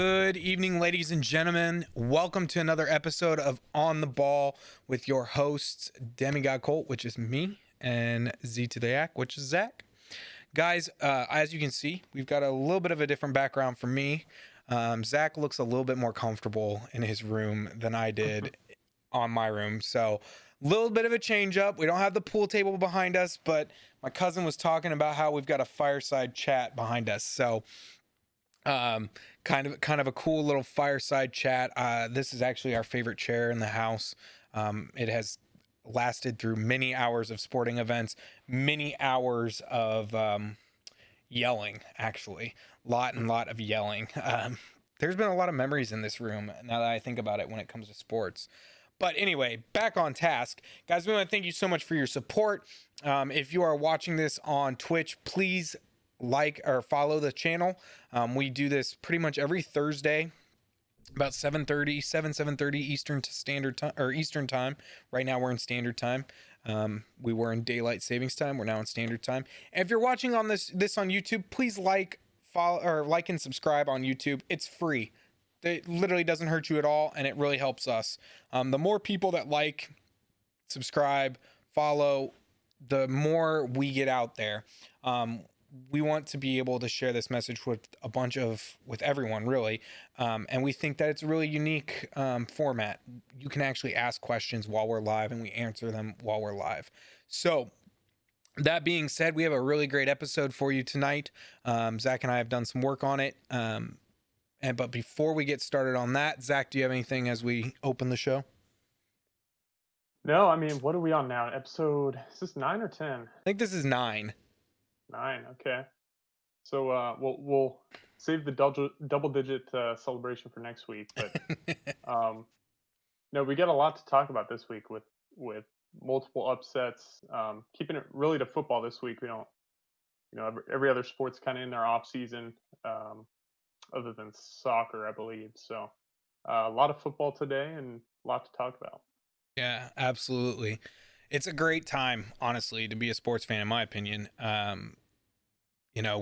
Good evening, ladies and gentlemen. Welcome to another episode of On the Ball with your hosts, Demigod Colt, which is me, and Z to the Yak, which is Zach. Guys, as you can see, we've got a little bit of a different background for me. Zach looks a little bit more comfortable in his room than I did on my room. So, a little bit of a change up. We don't have the pool table behind us, but my cousin was talking about how we've got a fireside chat behind us. So, kind of a cool little fireside chat. This is actually our favorite chair in the house. It has lasted through many hours of sporting events, many hours of yelling, actually, lot of yelling. There's been a lot of memories in this room now that I think about it when it comes to sports. But anyway, back on task. Guys, we want to thank you so much for your support. If you are watching this on Twitch, please like or follow the channel. We do this pretty much every Thursday, about 7:30 Eastern Standard Time or Eastern Time. Right now we're in Standard Time. We were in Daylight Savings Time. We're now in Standard Time. And if you're watching on this on YouTube, please follow, or like and subscribe on YouTube. It's free. It literally doesn't hurt you at all, and it really helps us. The more people that like, subscribe, follow, the more we get out there. We want to be able to share this message with with everyone, really. And we think that it's a really unique format. You can actually ask questions while we're live, and we answer them while we're live. So, that being said, we have a really great episode for you tonight. Zach and I have done some work on it. But before we get started on that, Zach, do you have anything as we open the show? No, I mean, what are we on now? Is this 9 or 10? I think this is 9. 9, okay. So we'll save the double digit celebration for next week. But um, no, we got a lot to talk about this week with multiple upsets. Keeping it really to football this week. We don't, every other sport's kind of in their off season, other than soccer, I believe. So a lot of football today and a lot to talk about. Yeah, absolutely. It's a great time, honestly, to be a sports fan, in my opinion.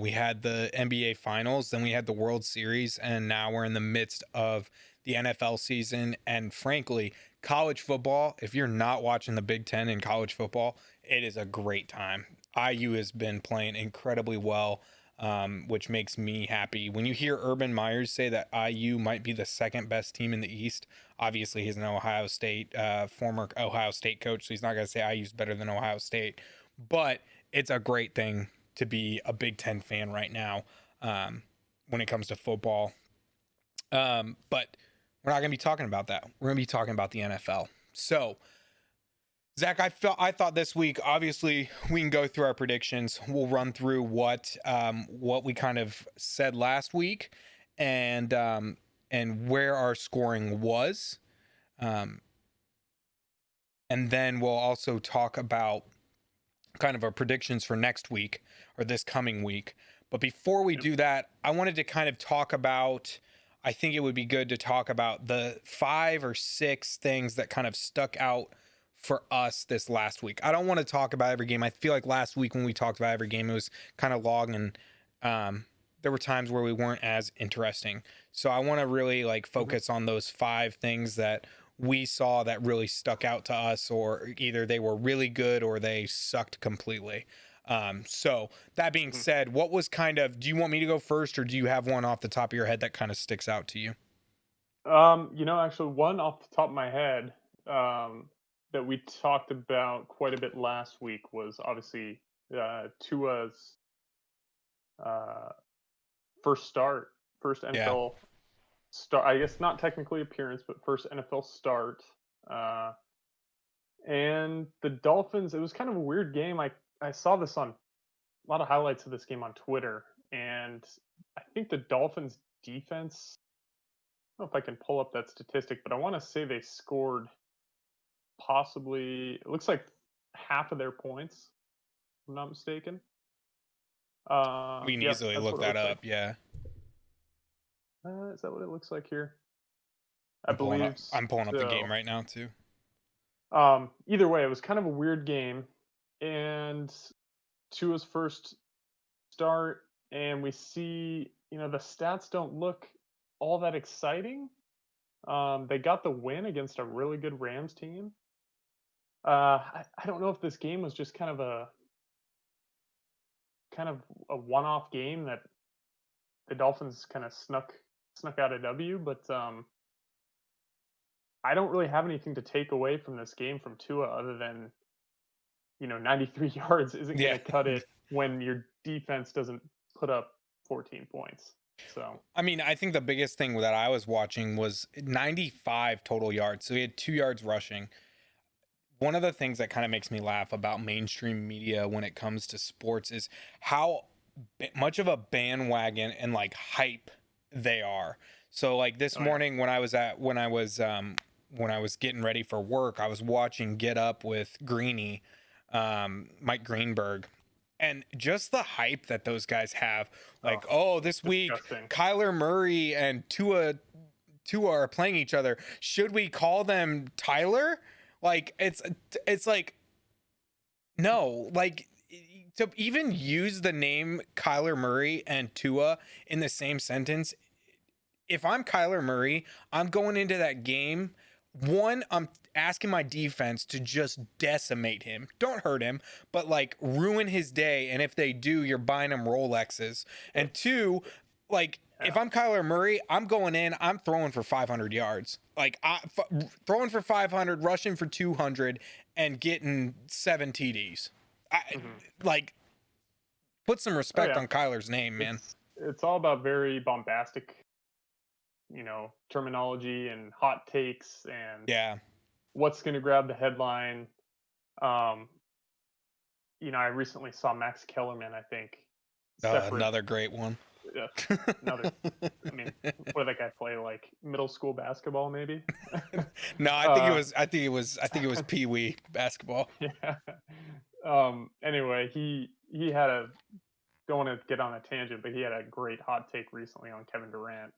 We had the NBA Finals, then we had the World Series, and now we're in the midst of the NFL season. And frankly, college football, if you're not watching the Big Ten in college football, it is a great time. IU has been playing incredibly well, which makes me happy. When you hear Urban Myers say that IU might be the second best team in the East, obviously he's an Ohio State, former Ohio State coach, so he's not going to say IU's better than Ohio State. But it's a great thing to be a Big Ten fan right now when it comes to football. But we're not going to be talking about that. We're going to be talking about the NFL. So, Zach, I thought this week, obviously, we can go through our predictions. We'll run through what we kind of said last week, and where our scoring was, and then we'll also talk about kind of our predictions for next week or this coming week. But before we do that, I wanted to kind of talk about, I think it would be good to talk about the 5 or 6 things that kind of stuck out for us this last week. I don't want to talk about every game. I feel like last week when we talked about every game, it was kind of long, and there were times where we weren't as interesting. So I want to really focus on those 5 things that we saw that really stuck out to us, or either they were really good or they sucked completely. So that being said, what was do you want me to go first, or do you have one off the top of your head that kind of sticks out to you? Actually, one off the top of my head that we talked about quite a bit last week was obviously Tua's uh, first Yeah. NFL start. I guess not technically appearance, but first NFL start. Uh, and the Dolphins. It was kind of a weird game. I saw this on a lot of highlights of this game on Twitter, and I think the Dolphins defense. I don't know if I can pull up that statistic, but I want to say they scored possibly, it looks like half of their points, if I'm not mistaken. We can Yep, easily that's look what it that looks like. up. Yeah. Is that what it looks like here? I believe I'm pulling up the game so. right now too. Either way, it was kind of a weird game, and Tua's first start, and we see, the stats don't look all that exciting. They got the win against a really good Rams team. I don't know if this game was just kind of a one-off game that the Dolphins kind of snuck out a W, but I don't really have anything to take away from this game from Tua other than 93 yards isn't going Yeah. to cut it when your defense doesn't put up 14 points. So I mean, I think the biggest thing that I was watching was 95 total yards. So he had 2 yards rushing. One of the things that kind of makes me laugh about mainstream media when it comes to sports is how much of a bandwagon and like hype they are. So like this oh yeah. morning when I was getting ready for work, I was watching Get Up with Greeny, Mike Greenberg, and just the hype that those guys have. Oh, Like, oh, this week disgusting. Kyler Murray and Tua are playing each other. Should we call them Tyler? Like it's like no, like to even use the name Kyler Murray and Tua in the same sentence. If I'm Kyler Murray, I'm going into that game. One, I'm asking my defense to just decimate him. Don't hurt him, but like ruin his day. And if they do, you're buying him Rolexes. And two, like if Yeah. I'm Kyler Murray, I'm going in, I'm throwing for 500 yards. Like throwing for 500, rushing for 200, and getting 7 TDs. I Hmm. like put some Oh respect yeah. on Kyler's name, man. It's all about very bombastic, terminology and hot takes and Yeah, what's going to grab the headline. Um, I recently saw Max Kellerman, I think, separate. another great one. Uh, another. I mean, what did that guy play? Like middle school basketball, maybe. No, I think it uh, was. I think it was Pee Wee basketball. yeah. Anyway, he had a don't want to get on a tangent, but he had a great hot take recently on Kevin Durant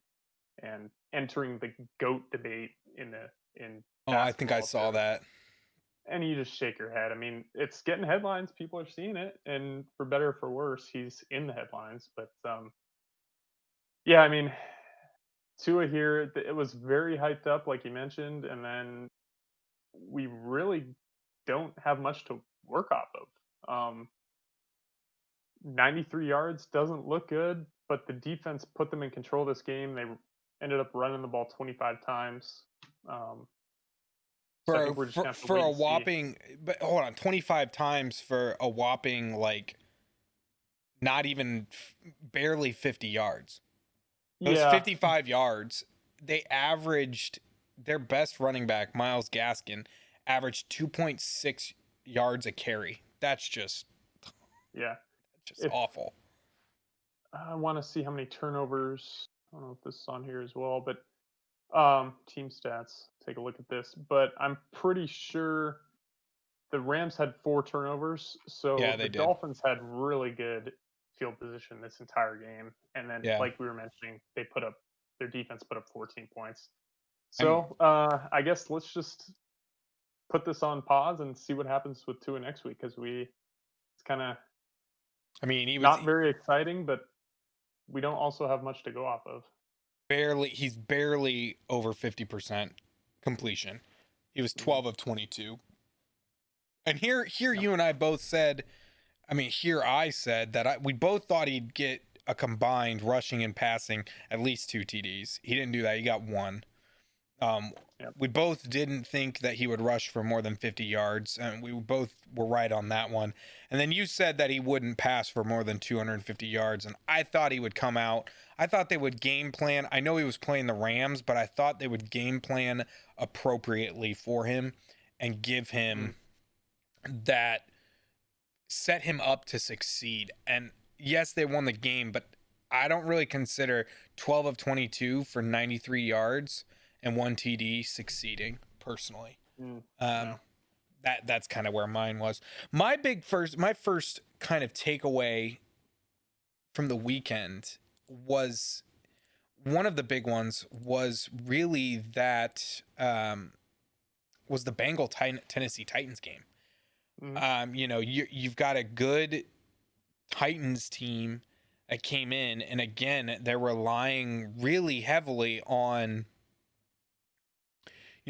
and entering the GOAT debate in Oh, I think I basketball. saw that. And you just shake your head. I mean, it's getting headlines. People are seeing it, and for better or for worse, he's in the headlines. But yeah, I mean, Tua here, it was very hyped up, like you mentioned, and then we really don't have much to work off of. 93 yards doesn't look good, but the defense put them in control of this game. They ended up running the ball 25 times. Um, so I For think we're just for gonna have to for wait a and see. whopping, but hold on, 25 times for a whopping like not even barely 50 yards. Those Yeah. 55 yards, they averaged their best running back, Miles Gaskin, averaged 2.6 yards a carry. That's Yeah. just If awful. I want to see how many turnovers. I don't know if this is on here as well, but team stats. Take a look at this. But I'm pretty sure the Rams had 4 turnovers, Yeah, so the they did. Dolphins had really good field position this entire game. And then, Yeah. like we were mentioning, their defense put up 14 points. And So I guess let's just put this on pause and see what happens with Tua next week because it's kind of I mean, not very exciting, but we don't also have much to go off of. he's barely over 50% completion. He was Hmm. 12 of 22. And here Yep. you and I both said, I mean, here I said that we both thought he'd get a combined rushing and passing at least 2 TDs. He didn't do that. He got one. Um, Yep. we both didn't think that he would rush for more than 50 yards, and we both were right on that one. And then you said that he wouldn't pass for more than 250 yards, and I thought he would come out. I thought they would game plan. I know he was playing the Rams, but I thought they would game plan appropriately for him and give Mm. him that, set him up to succeed. And yes, they won the game, but I don't really consider 12 of 22 for 93 yards and 1 TD succeeding personally. Mm. Um, No. that's kind of where mine was. My first kind of takeaway from the weekend was, one of the big ones was really that was the Tennessee Titans game. Mm. You've got a good Titans team that came in, and again, they're relying really heavily on.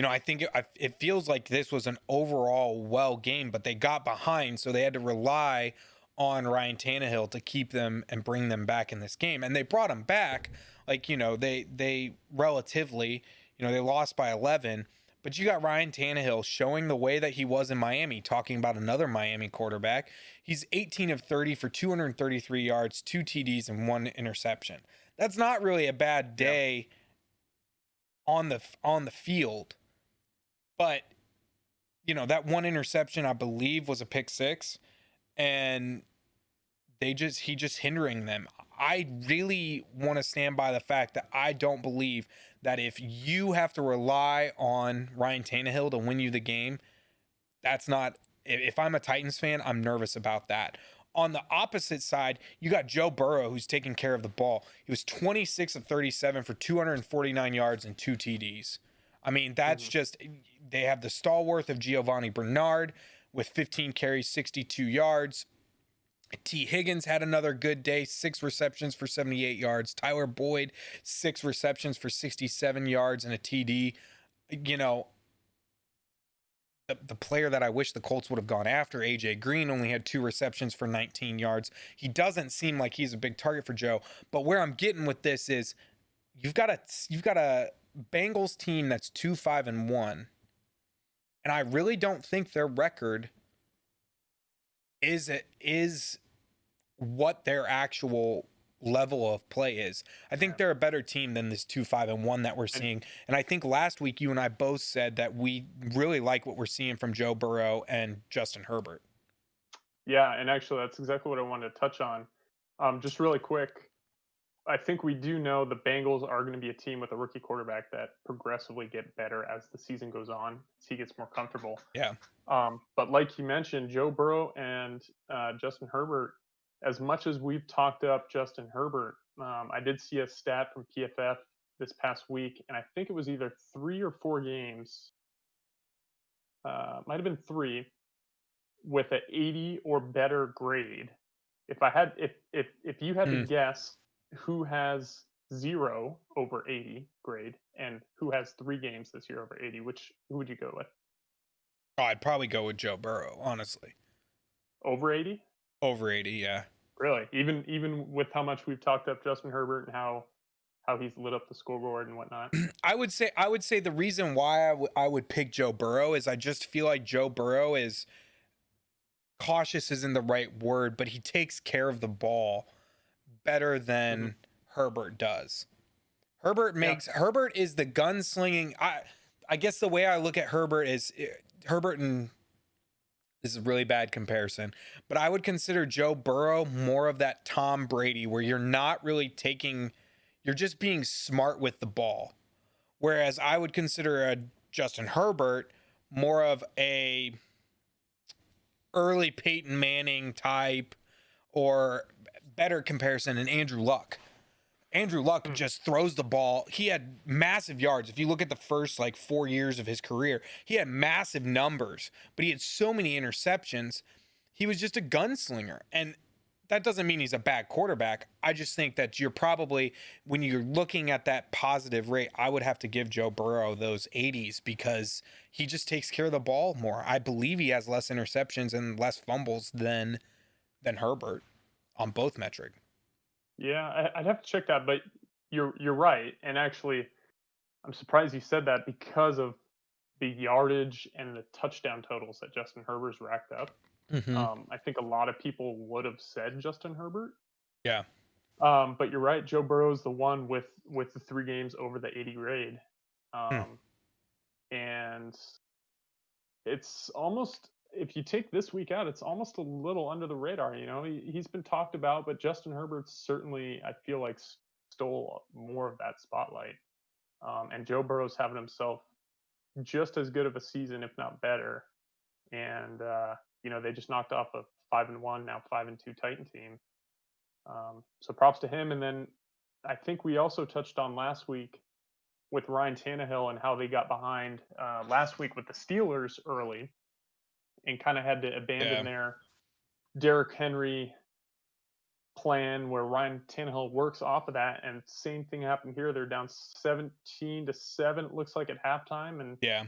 I think it feels like this was an overall well game, but they got behind, so they had to rely on Ryan Tannehill to keep them and bring them back in this game, and they brought him back. Like they relatively, they lost by 11, but you got Ryan Tannehill showing the way that he was in Miami, talking about another Miami quarterback. He's 18 of 30 for 233 yards, 2 TDs, and 1 interception. That's not really a bad Yeah. day on the field. But that 1 interception, I believe, was a pick six, and he just hindering them. I really want to stand by the fact that I don't believe that if you have to rely on Ryan Tannehill to win you the game, that's not. If I'm a Titans fan, I'm nervous about that. On the opposite side, you got Joe Burrow, who's taking care of the ball. He was 26 of 37 for 249 yards and 2 TDs. I mean, that's just, they have the stalwart of Giovanni Bernard with 15 carries, 62 yards. T. Higgins had another good day, 6 receptions for 78 yards. Tyler Boyd, 6 receptions for 67 yards and a TD. The player that I wish the Colts would have gone after, AJ Green, only had 2 receptions for 19 yards. He doesn't seem like he's a big target for Joe. But where I'm getting with this is you've got a Bengals team that's 2-5-1, and I really don't think their record is what their actual level of play is. I think they're a better team than this 2-5-1 that we're seeing. And I think last week you and I both said that we really like what we're seeing from Joe Burrow and Justin Herbert. Yeah, and actually that's exactly what I wanted to touch on. Just really quick, I think we do know the Bengals are going to be a team with a rookie quarterback that progressively get better as the season goes on, as he gets more comfortable. Yeah. But like you mentioned, Joe Burrow and Justin Herbert, as much as we've talked up Justin Herbert, I did see a stat from PFF this past week, and I think it was either 3 or 4 games, might have been 3, with an 80 or better grade. If you had to guess who has 0 over 80 grade and who has 3 games this year over 80, who would you go with? Oh, I'd probably go with Joe Burrow, honestly. Over 80? Over 80, yeah. Really? Even with how much we've talked up Justin Herbert and how he's lit up the scoreboard and whatnot. I would say the reason why I would pick Joe Burrow is I just feel like Joe Burrow is cautious isn't the right word, but he takes care of the ball better than Herbert does. Herbert is the gunslinging. I guess the way I look at Herbert is Herbert, and this is a really bad comparison, but I would consider Joe Burrow more of that Tom Brady where you're not really you're just being smart with the ball. Whereas I would consider a Justin Herbert more of a early Peyton Manning type, or better comparison, an Andrew Luck. Andrew Luck just throws the ball. He had massive yards. If you look at the first 4 years of his career, he had massive numbers, but he had so many interceptions. He was just a gunslinger. And that doesn't mean he's a bad quarterback. I just think that you're probably, when you're looking at that positive rate, I would have to give Joe Burrow those 80s because he just takes care of the ball more. I believe he has less interceptions and less fumbles than Herbert on both metric. Yeah, I'd have to check that, but you're right. And actually, I'm surprised you said that because of the yardage and the touchdown totals that Justin Herbert's racked up. I think a lot of people would have said Justin Herbert. Yeah. But you're right. Joe Burrow's the one with the 3 games over the 80 grade. And it's almost, if you take this week out, it's almost a little under the radar. He's been talked about, but Justin Herbert certainly, I feel like, stole more of that spotlight. And Joe Burrow's having himself just as good of a season, if not better. And they just knocked off a 5-1, now 5-2 Titan team. So props to him. And then I think we also touched on last week with Ryan Tannehill and how they got behind last week with the Steelers early and kind of had to abandon their Derrick Henry plan where Ryan Tannehill works off of that, and same thing happened here. They're down 17-7. It looks like at halftime, and Yeah.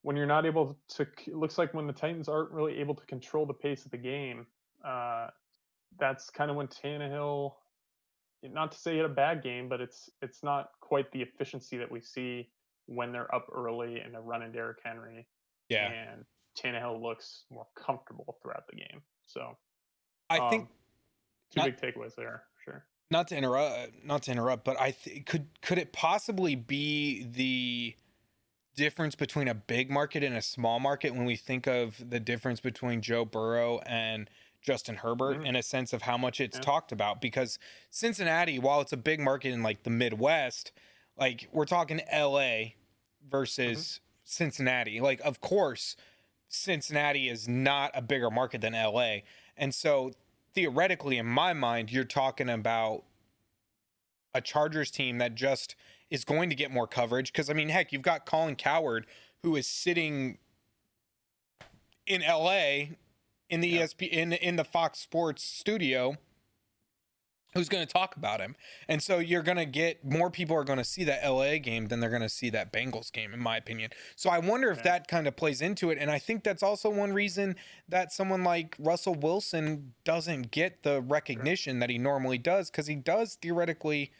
when you're not able to, it looks like when the Titans aren't really able to control the pace of the game, that's kind of when Tannehill, not to say he had a bad game, but it's not quite the efficiency that we see when they're up early and they're running Derrick Henry, Yeah. and Tannehill looks more comfortable throughout the game. So I think two not, big takeaways there, sure. not to interrupt, but could it possibly be the difference between a big market and a small market when we think of the difference between Joe Burrow and Justin Herbert in a sense of how much it's talked about? Because Cincinnati, while it's a big market in like the Midwest, like we're talking LA versus Cincinnati. Like, of course, Cincinnati is not a bigger market than LA. And so theoretically, in my mind, you're talking about a Chargers team that just is going to get more coverage. Because, I mean, heck, you've got Colin Cowherd, who is sitting in LA in the ESPN, in the Fox Sports studio, who's going to talk about him. And so you're going to get more people are going to see that LA game than they're going to see that Bengals game, in my opinion. So I wonder if that kind of plays into it. And I think that's also one reason that someone like Russell Wilson doesn't get the recognition that he normally does, because he does theoretically.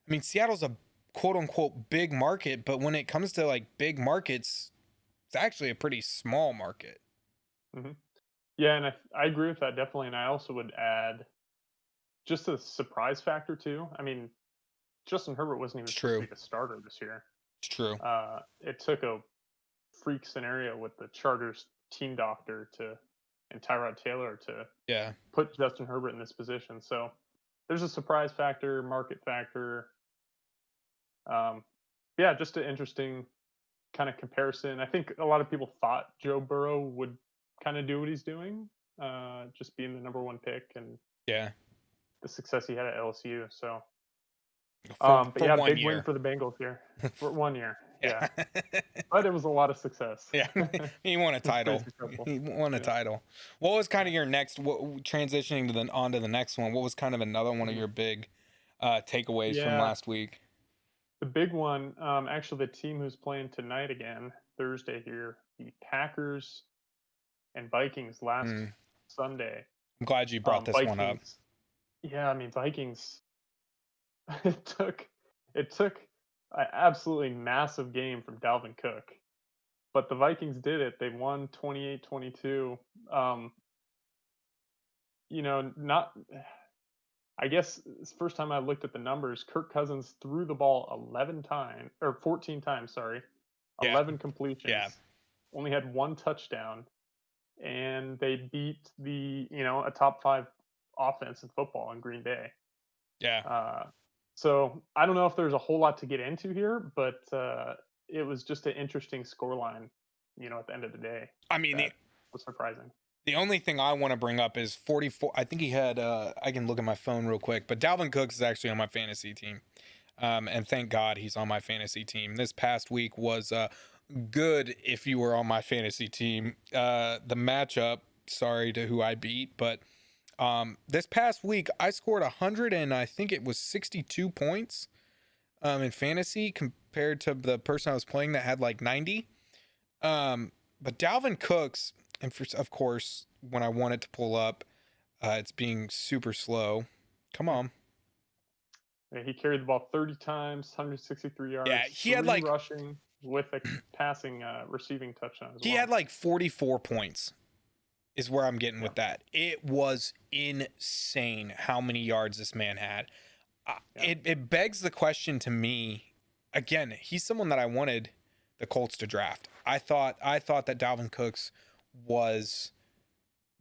I mean, Seattle's a quote unquote big market, but when it comes to like big markets, it's actually a pretty small market. Yeah, and I agree with that definitely. And I also would add just a surprise factor too. I mean, Justin Herbert wasn't even supposed to be the starter this year. It's true. It took a freak scenario with the Chargers team doctor and Tyrod Taylor to put Justin Herbert in this position. So there's a surprise factor, market factor. Yeah, just an interesting kind of comparison. I think a lot of people thought Joe Burrow would kind of do what he's doing, just being the number one pick and the success he had at LSU. So, but yeah, big win for the Bengals here for 1 year. Yeah. But it was a lot of success. He won a title. He won a title. What was kind of your next? Transitioning to on to the next one? What was kind of another one of your big takeaways from last week? The big one, actually, the team who's playing tonight again, Thursday here, the Packers and Vikings last Sunday. I'm glad you brought this one up. Yeah, I mean, Vikings, it took an absolutely massive game from Dalvin Cook, but the Vikings did it. They won 28-22. I guess it's the first time I looked at the numbers. Kirk Cousins threw the ball 14 times, 11 completions, only had one touchdown, and they beat a top 5 offense in football in Green Bay. So I don't know if there's a whole lot to get into here, but it was just an interesting scoreline, at the end of the day. I mean, it was surprising. The only thing I want to bring up is 44. I think he had, I can look at my phone real quick, but Dalvin Cooks is actually on my fantasy team. And thank God he's on my fantasy team. This past week was good if you were on my fantasy team. The matchup, sorry to who I beat, but this past week I scored 100 and I think it was 62 points in fantasy compared to the person I was playing that had like 90. But Dalvin Cooks, and of course, when I want it to pull up, it's being super slow. Come on. Yeah, he carried the ball 30 times, 163 yards. Yeah, he had like rushing with a passing, receiving touchdown as well. He had like 44 points is where I'm getting with that. It was insane how many yards this man had. It begs the question to me, again, he's someone that I wanted the Colts to draft. I thought that Dalvin Cooks was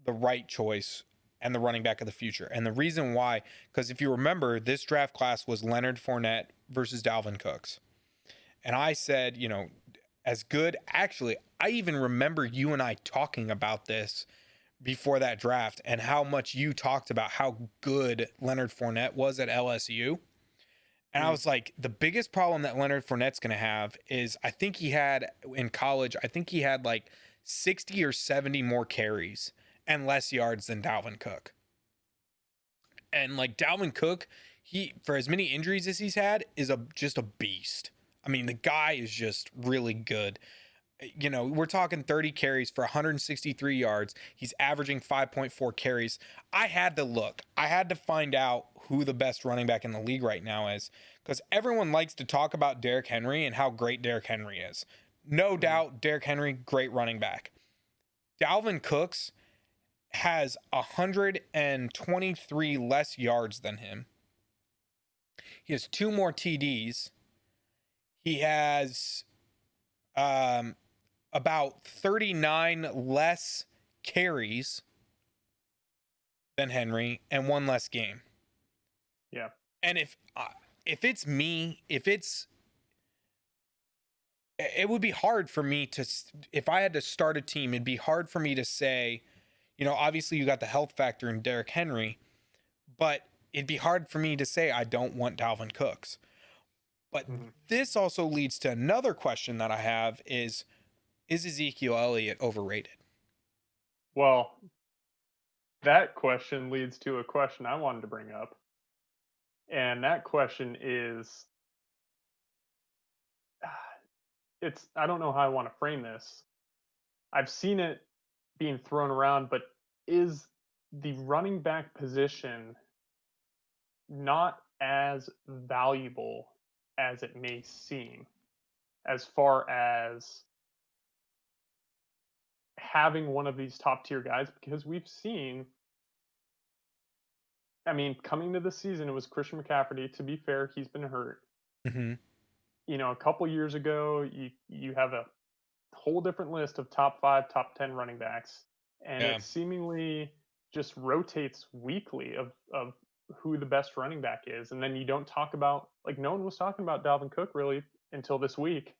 the right choice and the running back of the future. And the reason why, because if you remember, this draft class was Leonard Fournette versus Dalvin Cooks. And I said, as good, actually, I even remember you and I talking about this before that draft and how much you talked about how good Leonard Fournette was at LSU. And I was like, the biggest problem that Leonard Fournette's going to have is I think he had in college, like 60 or 70 more carries and less yards than Dalvin Cook. And like Dalvin Cook, he, for as many injuries as he's had, is just a beast. I mean, the guy is just really good. You know, we're talking 30 carries for 163 yards. He's averaging 5.4 carries. I had to look. I had to find out who the best running back in the league right now is, because everyone likes to talk about Derrick Henry and how great Derrick Henry is. No doubt, Derrick Henry, great running back. Dalvin Cooks has 123 less yards than him. He has 2 more TDs. He has about 39 less carries than Henry and 1 less game. Yeah. And if it's me, it would be hard for me to, if I had to start a team, it'd be hard for me to say, you know, obviously you got the health factor in Derrick Henry, but it'd be hard for me to say I don't want Dalvin Cooks. But this also leads to another question that I have is Ezekiel Elliott overrated? Well, that question leads to a question I wanted to bring up. And that question is, I don't know how I want to frame this. I've seen it being thrown around, but is the running back position not as valuable as it may seem, as far as having one of these top tier guys? Because we've seen, I mean, coming to the season, it was Christian McCaffrey. To be fair, he's been hurt. Mm-hmm. You know, a couple years ago, you have a whole different list of top 5, top 10 running backs, and it seemingly just rotates weekly of who the best running back is. And then you don't talk about, like, no one was talking about Dalvin Cook really until this week.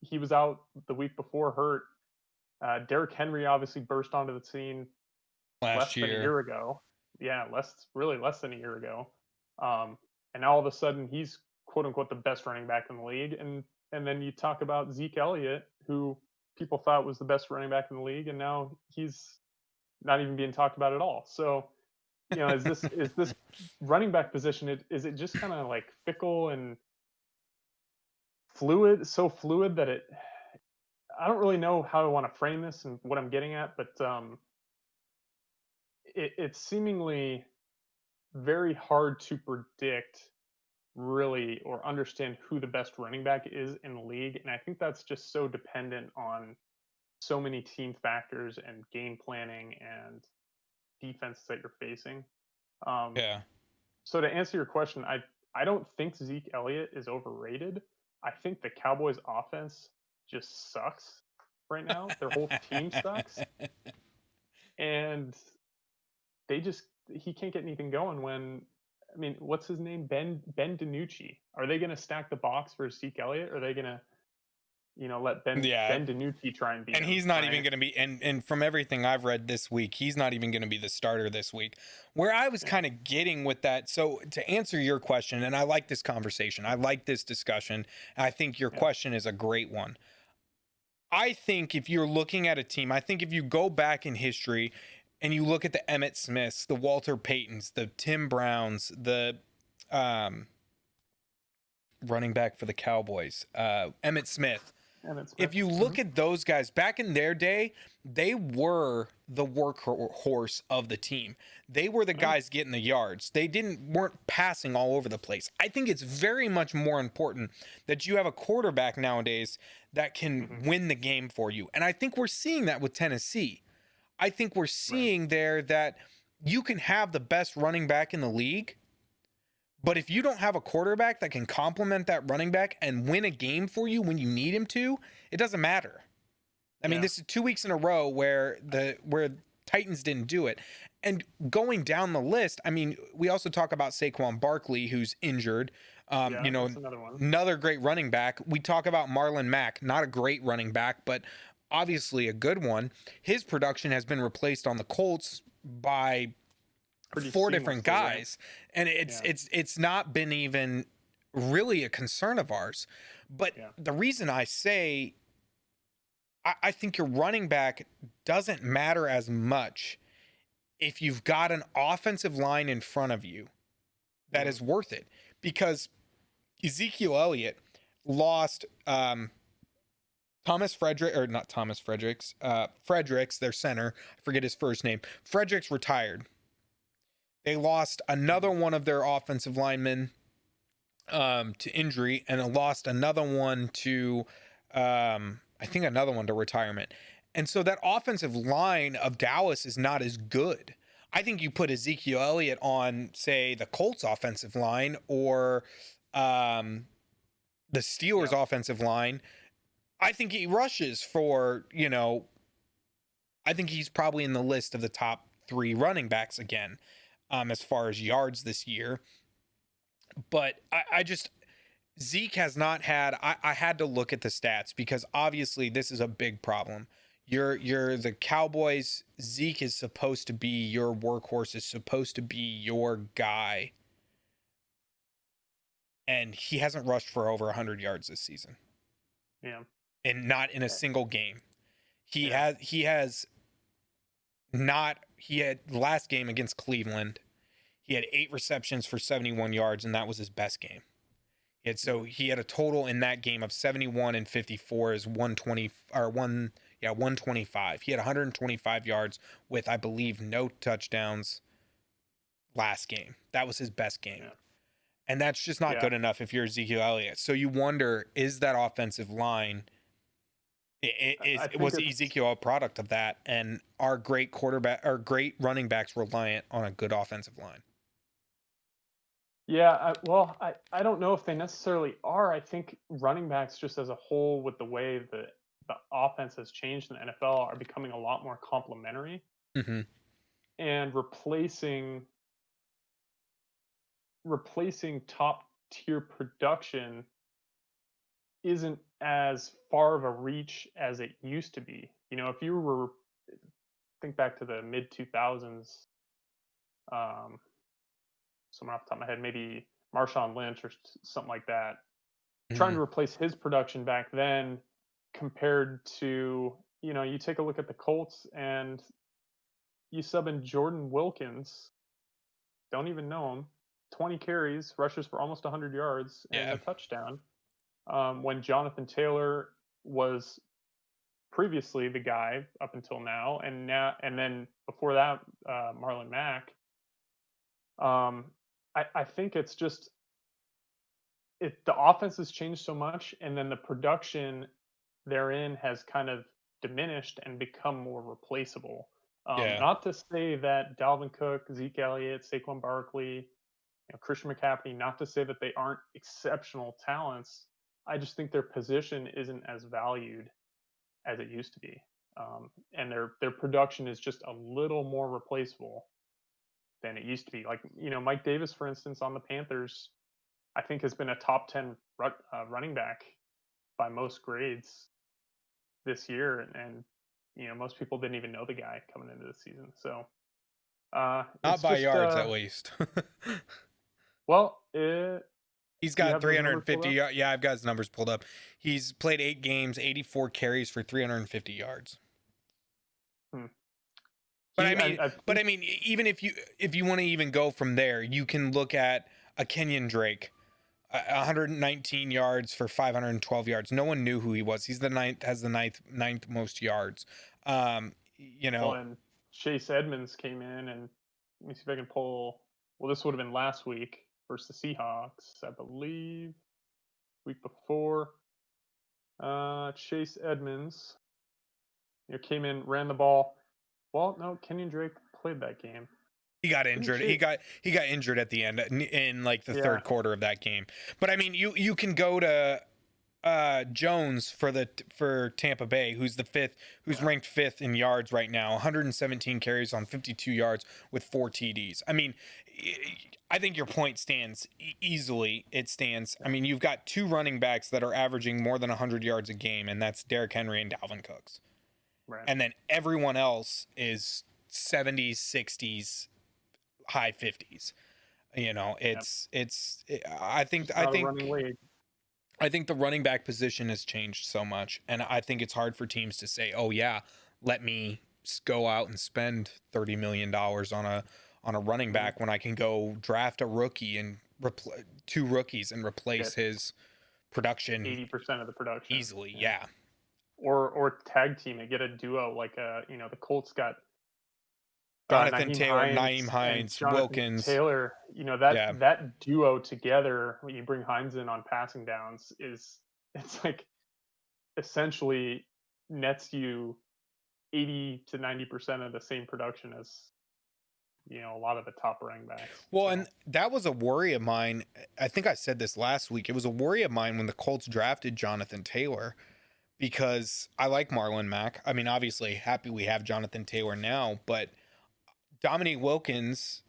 He was out the week before, hurt. Derrick Henry obviously burst onto the scene less than a year ago. Yeah, less than a year ago. And now all of a sudden he's quote unquote the best running back in the league. And then you talk about Zeke Elliott, who people thought was the best running back in the league, and now he's not even being talked about at all. So, you know, is this running back position, is it just kind of like fickle and fluid, so fluid that I don't really know how I want to frame this and what I'm getting at, but it's seemingly very hard to predict really or understand who the best running back is in the league. And I think that's just so dependent on so many team factors and game planning and defense that you're facing. So to answer your question, I don't think Zeke Elliott is overrated. I think the Cowboys offense just sucks right now. Their whole team sucks. And he can't get anything going when, I mean, what's his name? Ben DiNucci. Are they going to stack the box for Zeke Elliott? Or are they going to, you know, let Ben DiNucci try and beat him? And he's not even going to be, and from everything I've read this week, he's not even going to be the starter this week. Where I was kind of getting with that, so to answer your question, and I like this conversation, I like this discussion, I think your question is a great one. I think if you're looking at a team, I think if you go back in history and you look at the Emmitt Smiths, the Walter Paytons, the Tim Browns, the running back for the Cowboys, Emmitt Smith. If you look at those guys back in their day, they were the workhorse of the team. They were the guys getting the yards. They weren't passing all over the place. I think it's very much more important that you have a quarterback nowadays that can win the game for you. And I think we're seeing that with Tennessee. I think we're seeing there that you can have the best running back in the league, but if you don't have a quarterback that can complement that running back and win a game for you when you need him to, it doesn't matter. I mean, this is 2 weeks in a row where Titans didn't do it. And going down the list, I mean, we also talk about Saquon Barkley, who's injured. You know, another great running back. We talk about Marlon Mack, not a great running back, but obviously a good one. His production has been replaced on the Colts by 4 different guys, and it's not been even really a concern of ours. But the reason I say I think your running back doesn't matter as much if you've got an offensive line in front of you, that is worth it, because Ezekiel Elliott lost Fredericks, their center. I forget his first name. Fredericks retired. They lost another one of their offensive linemen to injury, and lost another one to, I think, another one to retirement. And so that offensive line of Dallas is not as good. I think you put Ezekiel Elliott on, say, the Colts offensive line, or the Steelers offensive line. I think he rushes for, I think he's probably in the list of the top 3 running backs again, as far as yards this year. But Zeke has not had, I had to look at the stats, because obviously this is a big problem. You're the Cowboys. Zeke is supposed to be your workhorse, is supposed to be your guy. And he hasn't rushed for over 100 yards this season. Yeah. And not in a single game. He had last game against Cleveland, he had 8 receptions for 71 yards, and that was his best game. He had a total in that game of 71 and 54 is 125. He had 125 yards with, I believe, no touchdowns last game. That was his best game. Yeah. And that's just not good enough if you're Ezekiel Elliott. So you wonder, is that offensive line, was Ezekiel a product of that? And are great running backs reliant on a good offensive line? Yeah, I don't know if they necessarily are. I think running backs, just as a whole, with the way the offense has changed in the NFL, are becoming a lot more complementary. Mm-hmm. And replacing top tier production isn't as far of a reach as it used to be. If you were, think back to the mid 2000s, someone off the top of my head, maybe Marshawn Lynch or something like that, trying to replace his production back then, compared to, you take a look at the Colts and you sub in Jordan Wilkins, don't even know him, 20 carries, rushes for almost 100 yards and a touchdown. When Jonathan Taylor was previously the guy up until now, and then before that, Marlon Mack. I think it's just the offense has changed so much, and then the production therein has kind of diminished and become more replaceable. Not to say that Dalvin Cook, Zeke Elliott, Saquon Barkley, Christian McCaffrey, not to say that they aren't exceptional talents. I just think their position isn't as valued as it used to be, and their production is just a little more replaceable than it used to be. Like, Mike Davis, for instance, on the Panthers, I think has been a top 10 running back by most grades this year, and most people didn't even know the guy coming into the season. So not by yards, at least. Well, he's got 350 yards. Yeah, I've got his numbers pulled up. He's played 8 games, 84 carries for 350 yards. But I mean, even if you want to even go from there, you can look at a Kenyon Drake, 119 yards for 512 yards. No one knew who he was. He's has the ninth most yards. And Chase Edmonds came in, and let me see if I can pull. Well, this would have been last week versus the Seahawks, I believe. Week before, Chase Edmonds, came in, ran the ball. Well, no, Kenyon Drake played that game. He got injured. He got injured at the end in like the third quarter of that game. But I mean, you can go to Jones for Tampa Bay, who's ranked 5th in yards right now, 117 carries on 52 yards with 4 TDs. I mean, I think your point stands easily. It stands. I mean, you've got 2 running backs that are averaging more than 100 yards a game, and that's Derrick Henry and Dalvin Cooks. Right. And then everyone else is 70s, 60s, high 50s. I think the running back position has changed so much, and I think it's hard for teams to say, "Oh yeah, let me go out and spend $30 million on a running back when I can go draft a rookie and two rookies and replace his production 80% of the production easily. Yeah. Or tag team and get a duo like the Colts got Jonathan Nyheim Taylor, Hines Nyheim and Hines, Jonathan Wilkins. Taylor. Yeah. That duo together, when you bring Hines in on passing downs, it's like essentially nets you 80 to 90% of the same production as a lot of the top running backs. Well, and that was a worry of mine. I think I said this last week. It was a worry of mine when the Colts drafted Jonathan Taylor, because I like Marlon Mack. I mean, obviously happy we have Jonathan Taylor now, but Jordan Wilkins,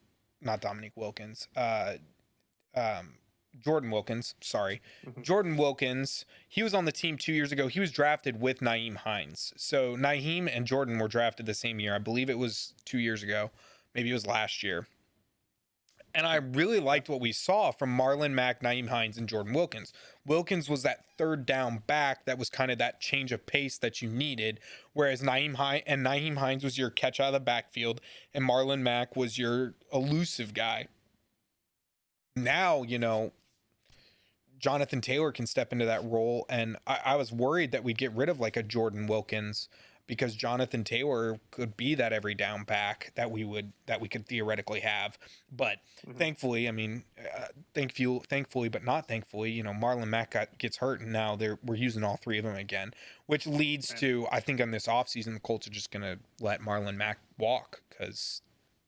sorry. Jordan Wilkins, he was on the team 2 years ago. He was drafted with Nyheim Hines. So Nyheim and Jordan were drafted the same year. I believe it was 2 years ago. Maybe it was last year. And I really liked what we saw from Marlon Mack, Nyheim Hines, and Jordan Wilkins. Wilkins was that third down back that was kind of that change of pace that you needed, whereas Nyheim Hines was your catch out of the backfield, and Marlon Mack was your elusive guy. Now, Jonathan Taylor can step into that role, and I was worried that we'd get rid of like a Jordan Wilkins, because Jonathan Taylor could be that every down back that we could theoretically have. But thankfully, I mean, thankfully, but not thankfully, Marlon Mack gets hurt, and now we're using all three of them again, which leads to, I think on this offseason, the Colts are just going to let Marlon Mack walk, because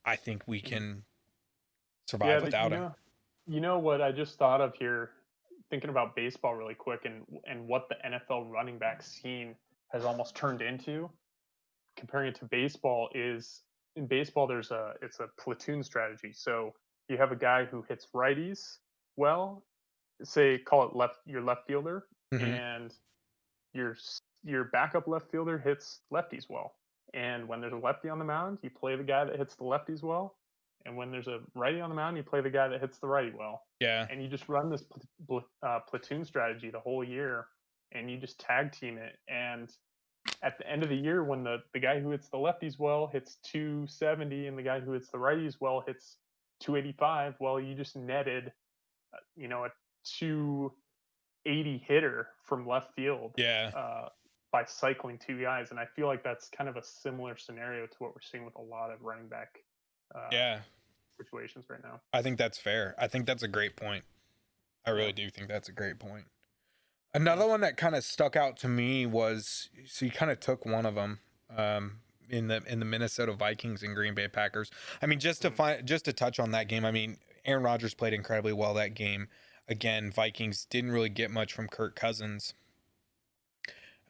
I think we can survive without him. You know what I just thought of here, thinking about baseball really quick, and what the NFL running back scene has almost turned into, comparing it to baseball, is in baseball it's a platoon strategy. So you have a guy who hits righties well, say call it your left fielder, and your backup left fielder hits lefties well. And when there's a lefty on the mound, you play the guy that hits the lefties well. And when there's a righty on the mound, you play the guy that hits the righty well. Yeah. And you just run this platoon strategy the whole year, and you just tag team it. And at the end of the year, when the guy who hits the lefties well hits 270 and the guy who hits the righties well hits 285, well, you just netted, a 280 hitter from left field. Yeah. By cycling two guys. And I feel like that's kind of a similar scenario to what we're seeing with a lot of running back situations right now. I think that's fair. I think that's a great point. I really do think that's a great point. Another one that kind of stuck out to me was, so you kind of took one of them in the Minnesota Vikings and Green Bay Packers. I mean, just to touch on that game, I mean, Aaron Rodgers played incredibly well that game. Again, Vikings didn't really get much from Kirk Cousins.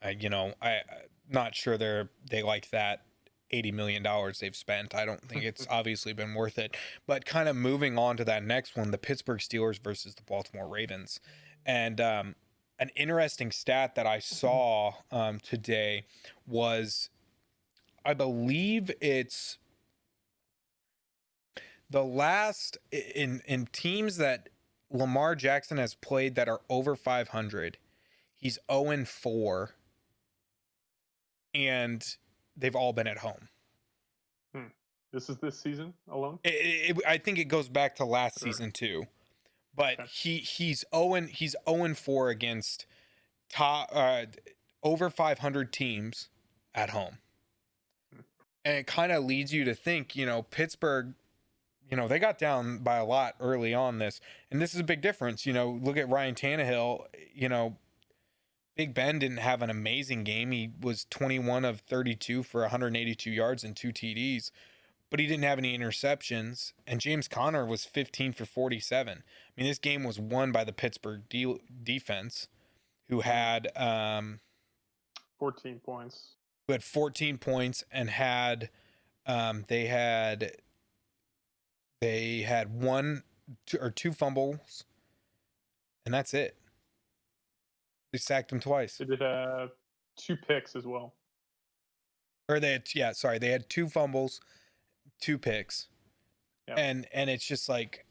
I'm not sure they like that $80 million they've spent. I don't think it's obviously been worth it. But kind of moving on to that next one, the Pittsburgh Steelers versus the Baltimore Ravens. And an interesting stat that I saw today was, I believe it's the last in teams that Lamar Jackson has played that are over 500, he's 0-4, and they've all been at home. This is this season alone? I think it goes back to last season too. But he's 0-4 against top over 500 teams at home. And it kind of leads you to think, Pittsburgh, they got down by a lot early on this. And this is a big difference. Look at Ryan Tannehill. Big Ben didn't have an amazing game. He was 21 of 32 for 182 yards and 2 TDs. But he didn't have any interceptions. And James Conner was 15 for 47. I mean, this game was won by the Pittsburgh defense, who had 14 points. Who had 14 points and had they had one or two fumbles, and that's it. They sacked him twice. They did 2 picks as well. Or they had 2 fumbles, 2 picks. Yep. And it's just like,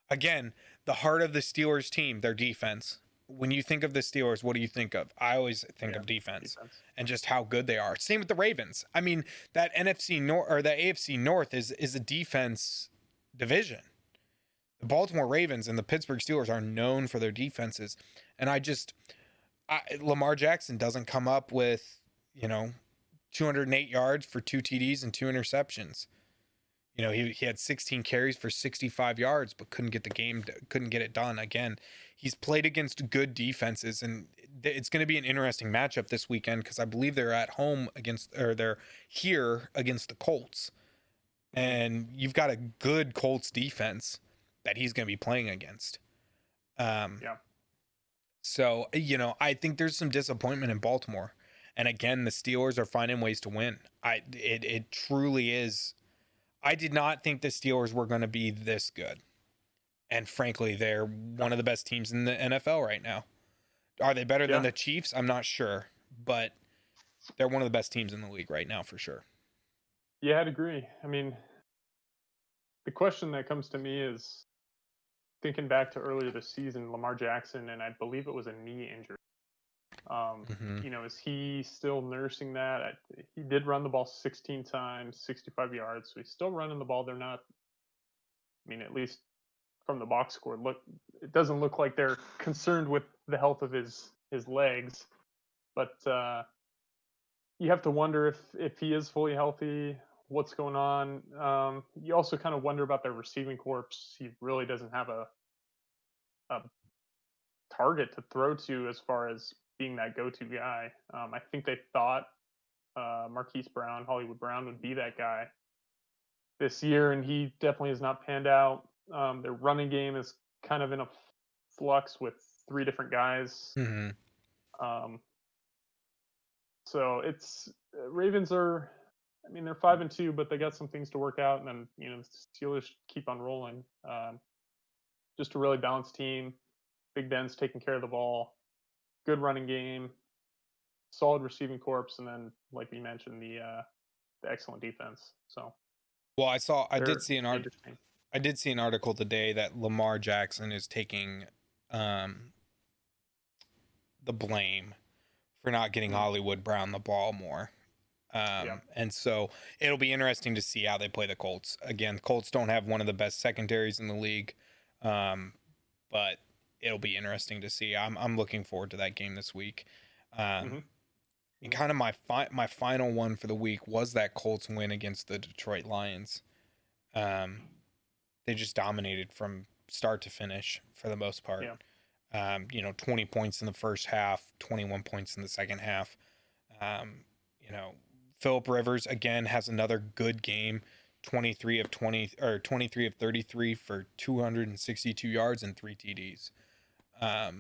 again, the heart of the Steelers team, their defense. when you think of the Steelers, what do you think of? I always think of defense and just how good they are. Same with the Ravens. I mean, that NFC North or the AFC North is a defense division. The Baltimore Ravens and the Pittsburgh Steelers are known for their defenses, and Lamar Jackson doesn't come up with 208 yards for 2 TDs and 2 interceptions. He had 16 carries for 65 yards, but couldn't get it done. Again, he's played against good defenses, and it's going to be an interesting matchup this weekend because I believe they're at home they're here against the Colts, and you've got a good Colts defense that he's going to be playing against. So, I think there's some disappointment in Baltimore, and again, the Steelers are finding ways to win. It truly is. I did not think the Steelers were going to be this good. And frankly, they're one of the best teams in the NFL right now. Are they better than the Chiefs? I'm not sure. But they're one of the best teams in the league right now for sure. Yeah, I'd agree. I mean, the question that comes to me is thinking back to earlier this season, Lamar Jackson, and I believe it was a knee injury. Is he still nursing that? He did run the ball 16 times, 65 yards. So he's still running the ball. They're not, at least from the box score, it doesn't look like they're concerned with the health of his legs. But you have to wonder if he is fully healthy, what's going on. You also kind of wonder about their receiving corps. He really doesn't have a target to throw to as far as being that go-to guy. I think they thought Marquise Brown, Hollywood Brown, would be that guy this year, and he definitely has not panned out. Their running game is kind of in a flux with 3 different guys. So it's Ravens are, they're 5-2, but they got some things to work out, and then the Steelers keep on rolling. Just a really balanced team. Big Ben's taking care of the ball. Good running game, solid receiving corps, and then, like we mentioned, the excellent defense. So, well, I did see an article today that Lamar Jackson is taking the blame for not getting Hollywood Brown the ball more. And so it'll be interesting to see how they play the Colts. Again, Colts don't have one of the best secondaries in the league, but it'll be interesting to see. I'm looking forward to that game this week. And kind of my final one for the week was that Colts win against the Detroit Lions. They just dominated from start to finish for the most part. 20 points in the first half, 21 points in the second half. Phillip Rivers again has another good game. 23 of 33 for 262 yards and 3 TDs. I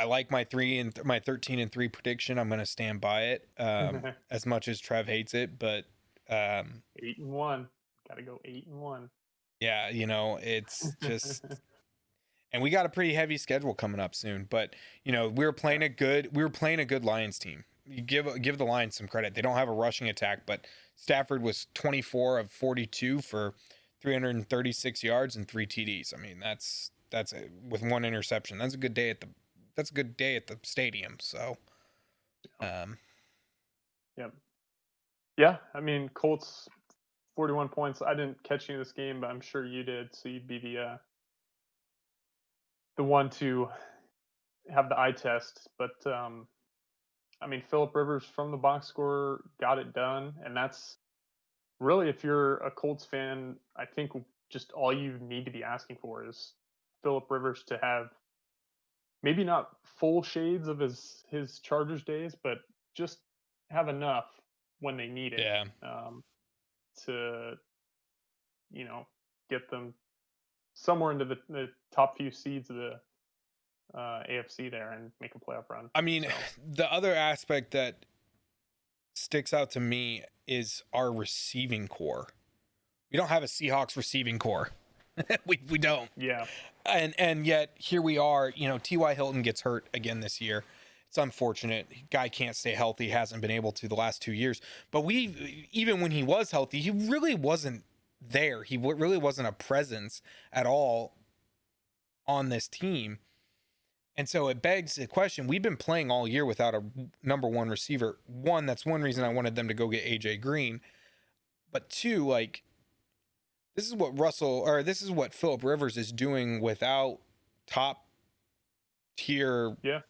like my 13-3 prediction. I'm going to stand by it. As much as Trev hates it, but 8-1. Got to go 8-1. Yeah, it's just and we got a pretty heavy schedule coming up soon, but we were playing a good Lions team. You give the Lions some credit. They don't have a rushing attack, but Stafford was 24 of 42 for 336 yards and 3 TDs. That's with 1 interception. That's a good day at the stadium. So, Yeah, Colts 41 points. I didn't catch any of this game, but I'm sure you did. So you'd be the one to have the eye test. But Phillip Rivers from the box score got it done, and that's really, if you're a Colts fan, I think just all you need to be asking for is Phillip Rivers to have maybe not full shades of his Chargers days, but just have enough when they need it. Yeah. To get them somewhere into the top few seeds of the AFC there and make a playoff run. The other aspect that sticks out to me is our receiving core. We don't have a Seahawks receiving core. we don't. Yeah. And yet here we are. T.Y. Hilton gets hurt again this year. It's unfortunate. Guy can't stay healthy. Hasn't been able to the last 2 years. But even when he was healthy, he really wasn't there. He really wasn't a presence at all on this team. And so it begs the question, we've been playing all year without a number one receiver. One, that's one reason I wanted them to go get AJ Green. But two, like, this is what Phillip Rivers is doing without top tier Yeah.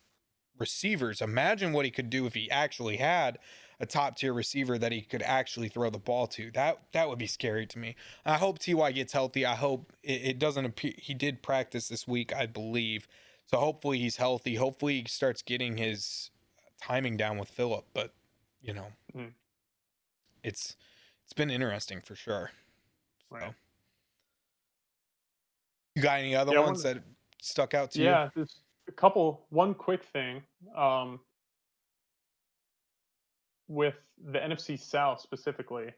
receivers. Imagine what he could do if he actually had a top tier receiver that he could actually throw the ball to. That would be scary to me. I hope Ty gets healthy. I hope it doesn't appear he did practice this week, I believe. So hopefully he's healthy. Hopefully he starts getting his timing down with Phillip. But you know, Mm, it's been interesting for sure. right. So you got any other Yeah. ones that stuck out to you? Yeah. There's a couple. One quick thing. With the NFC South specifically,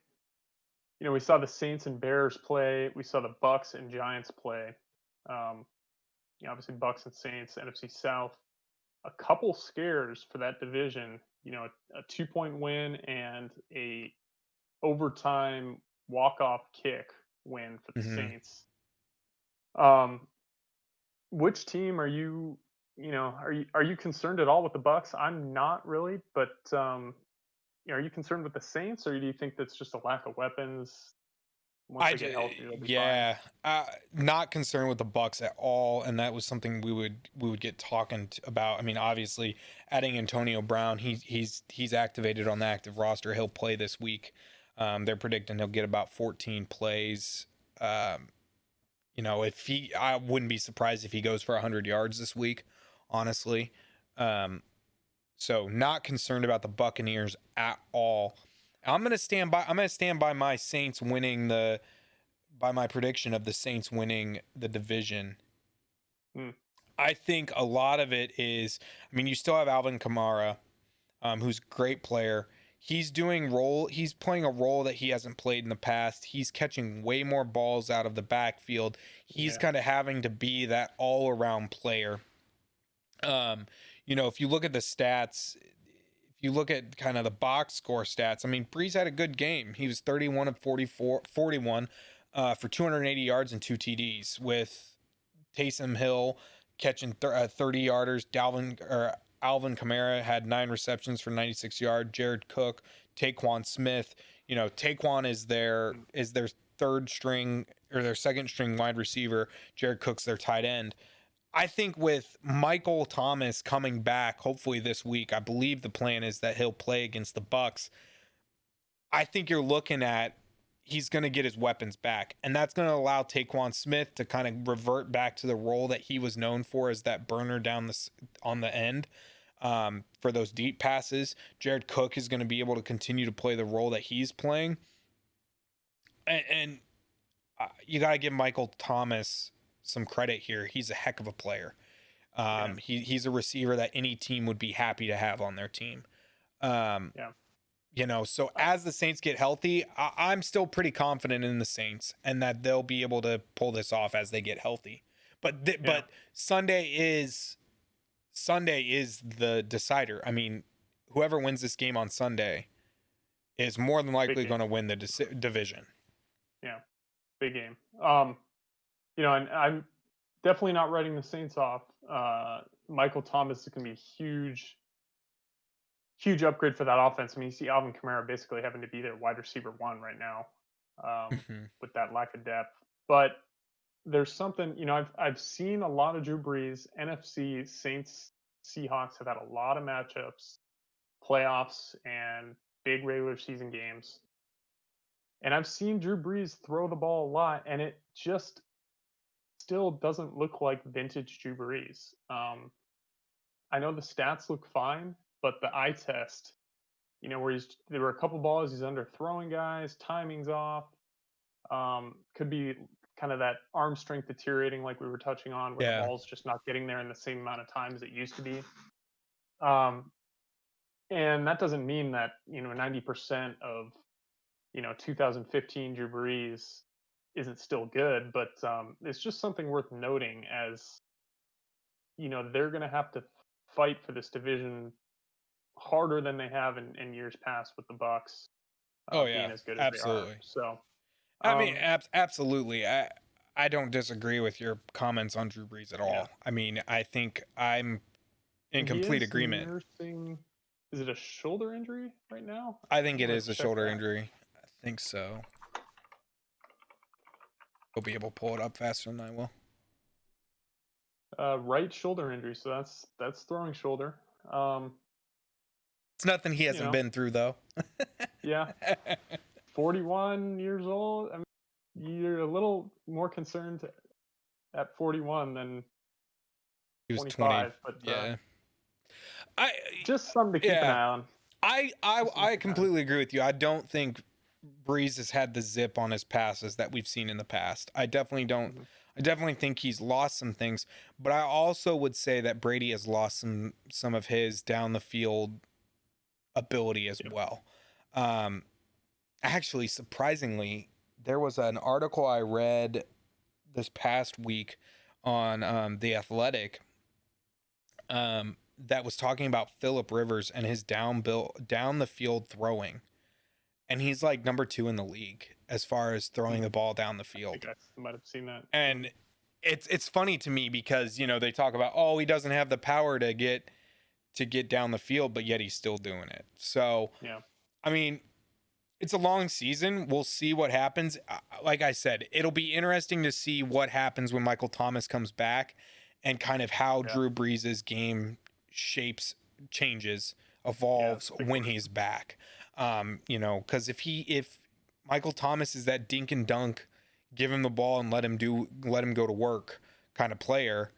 we saw the Saints and Bears play. We saw the Bucks and Giants play. Um, obviously Bucks and Saints, NFC South. A couple scares for that division. A 2-point win and a overtime walk-off kick win for the Mm-hmm. Saints. Um, which team are you? Are you concerned at all with the Bucks? I'm not really, but are you concerned with the Saints, or do you think that's just a lack of weapons? Once I they get just, healthy, they'll be fine. yeah, not concerned with the Bucks at all, and that was something we would get talking about. I mean, obviously, adding Antonio Brown, he's activated on the active roster. He'll play this week. They're predicting he'll get about 14 plays. Um, I wouldn't be surprised if he goes for 100 yards this week, honestly. Um, so not concerned about the Buccaneers at all. I'm gonna stand by my Saints winning the by my prediction of the Saints winning the division. Hmm, I think a lot of it is, I mean, you still have Alvin Kamara, who's a great player. He's playing a role that he hasn't played in the past. He's catching way more balls out of the backfield. He's yeah, kind of having to be that all around player. If you look at the stats, if you look at kind of the box score stats, I mean, Breeze had a good game. He was 31 of 41 for 280 yards and two TDs with Taysom Hill catching 30 yarders. Alvin Kamara had 9 receptions for 96 yards. Jared Cook, Taquan Smith. Taquan mm, is their third string or their second string wide receiver. Jared Cook's their tight end. I think with Michael Thomas coming back, hopefully this week, I believe the plan is that he'll play against the Bucks. I think you're looking at he's going to get his weapons back, and that's going to allow Taquan Smith to kind of revert back to the role that he was known for as that burner down on the end for those deep passes. Jared Cook is going to be able to continue to play the role that he's playing, and you got to give Michael Thomas some credit here. He's a heck of a player. yeah, He's a receiver that any team would be happy to have on their team. Um, yeah. so Uh, as the Saints get healthy, I'm still pretty confident in the Saints and that they'll be able to pull this off as they get healthy. yeah, But Sunday is the decider. I mean, whoever wins this game on Sunday is more than big likely game. going to win the division. Yeah, big game. And I'm definitely not writing the Saints off. Michael Thomas is going to be a huge, huge upgrade for that offense. I mean, you see Alvin Kamara basically having to be their wide receiver one right now, Mhm. with that lack of depth. But there's something, I've seen a lot of Drew Brees, NFC, Saints, Seahawks have had a lot of matchups, playoffs, and big regular season games. And I've seen Drew Brees throw the ball a lot, and it just still doesn't look like vintage Drew Brees. I know the stats look fine, but the eye test, where there were a couple balls he's underthrowing guys, timing's off. Could be kind of that arm strength deteriorating, like we were touching on, where the Yeah. ball's just not getting there in the same amount of time as it used to be. Um, and that doesn't mean that 90% of 2015 Drew Brees isn't still good, but it's just something worth noting as they're going to have to fight for this division harder than they have in years past with the Bucks Oh being yeah, as good as they are. absolutely. So, I mean, um, absolutely. I don't disagree with your comments on Drew Brees at Yeah, all. I mean, I think I'm in and he complete is agreement. nursing. Is it a shoulder injury right now? I think I'm it gonna is a check shoulder that. injury. I think so. He'll be able to pull it up faster than I will. Right shoulder injury, so that's throwing shoulder. It's nothing he You hasn't know, been through though. yeah, 41 years old. I mean, you're a little more concerned at 41 than He was 20. 25, but Yeah. I just something to keep an yeah. eye on. I I Just something I to keep an eye on. completely agree with you. I don't think Breeze has had the zip on his passes that we've seen in the past. I definitely don't. Mhm. I definitely think he's lost some things, but I also would say that Brady has lost some of his down the field ability as Yep. well. Um, Actually, surprisingly, there was an article I read this past week on the Athletic that was talking about Phillip Rivers and his down the field throwing, and he's like number 2 in the league as far as throwing the Mhm. ball down the I think field. I might have seen that. And it's funny to me because they talk about, oh, he doesn't have the power to get down the field, but yet he's still doing it. So Yeah. I mean, it's a long season. We'll see what happens. Like I said, it'll be interesting to see what happens when Michael Thomas comes back and kind of how Yeah. Drew Brees' game shapes, changes, Yeah. That's evolves a big when question. he's back. Because if Michael Thomas is that dink and dunk, give him the ball and let him go to work kind of player,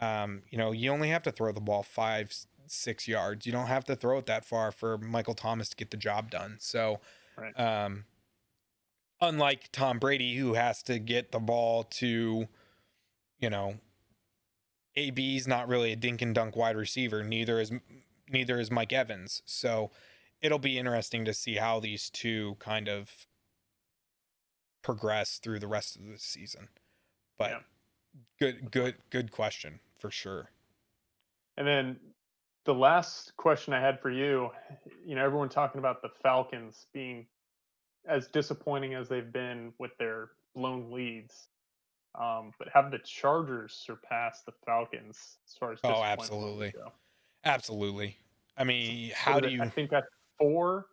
you only have to throw the ball 5-6 yards. You don't have to throw it that far for Michael Thomas to get the job done. So, Right. um, unlike Tom Brady, who has to get the ball to, you know, AB's not really a dink and dunk wide receiver. Neither is Mike Evans. So it'll be interesting to see how these two kind of progress through the rest of the season. But Yeah. good question for sure. And then the last question I had for you, everyone talking about the Falcons being as disappointing as they've been with their blown leads. But have the Chargers surpassed the Falcons as far as Oh, disappointment levels absolutely, go? absolutely. I mean, What how is do it? I you? think that's four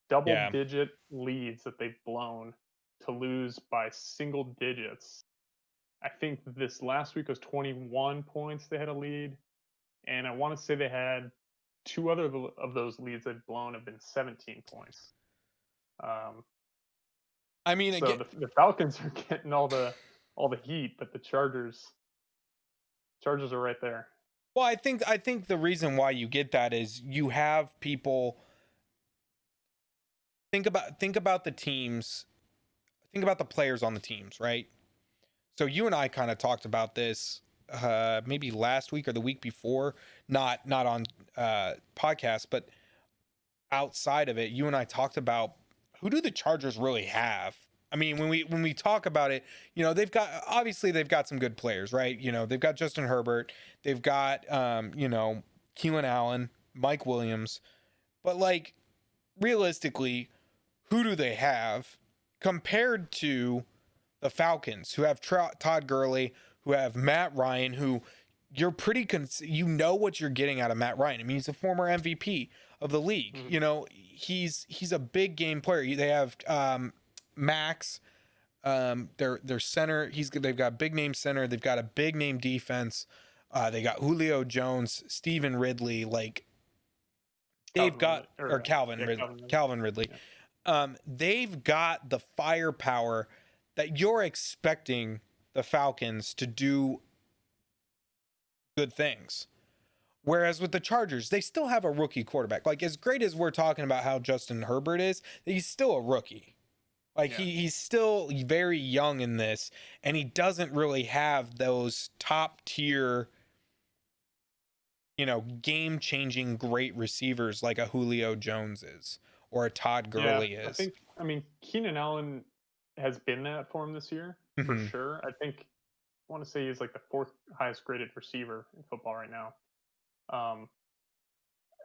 Yeah. double-digit leads that they've blown to lose by single digits. I think this last week was 21 points they had a lead, and I want to say they had two other of those leads they've blown have been 17 points. Um, I mean, so again, the Falcons are getting all the heat, but the Chargers are right there. well, I think the reason why you get that is you have people think about the teams, think about the players on the teams, right? So you and I kind of talked about this maybe last week or the week before, not on podcast, but outside of it, you and I talked about who do the Chargers really have? I mean, when we talk about it, they've got some good players, right? They've got Justin Herbert, they've got Keelan Allen, Mike Williams, but like realistically, who do they have compared to the Falcons, who have Todd Gurley, who have Matt Ryan, who you're you know what you're getting out of Matt Ryan. I mean, he's a former MVP of the league. Mhm. He's a big game player. They have Max, their center. They've got a big name center. They've got a big name defense. They got Julio Jones, Stephen Ridley, like they've Calvin got Ridley, or or Calvin yeah, Ridley, Calvin Ridley. Calvin Ridley. Yeah, They've got the firepower that you're expecting the Falcons to do good things. Whereas with the Chargers, they still have a rookie quarterback. Like as great as we're talking about how Justin Herbert is, he's still a rookie. Like yeah, he's still very young in this, and he doesn't really have those top tier, game changing great receivers like a Julio Jones is or a Todd yeah. Gurley is. I mean, Keenan Allen has been that for him this year for Mm-hmm. sure. I want to say he's like the fourth highest graded receiver in football right now. Um,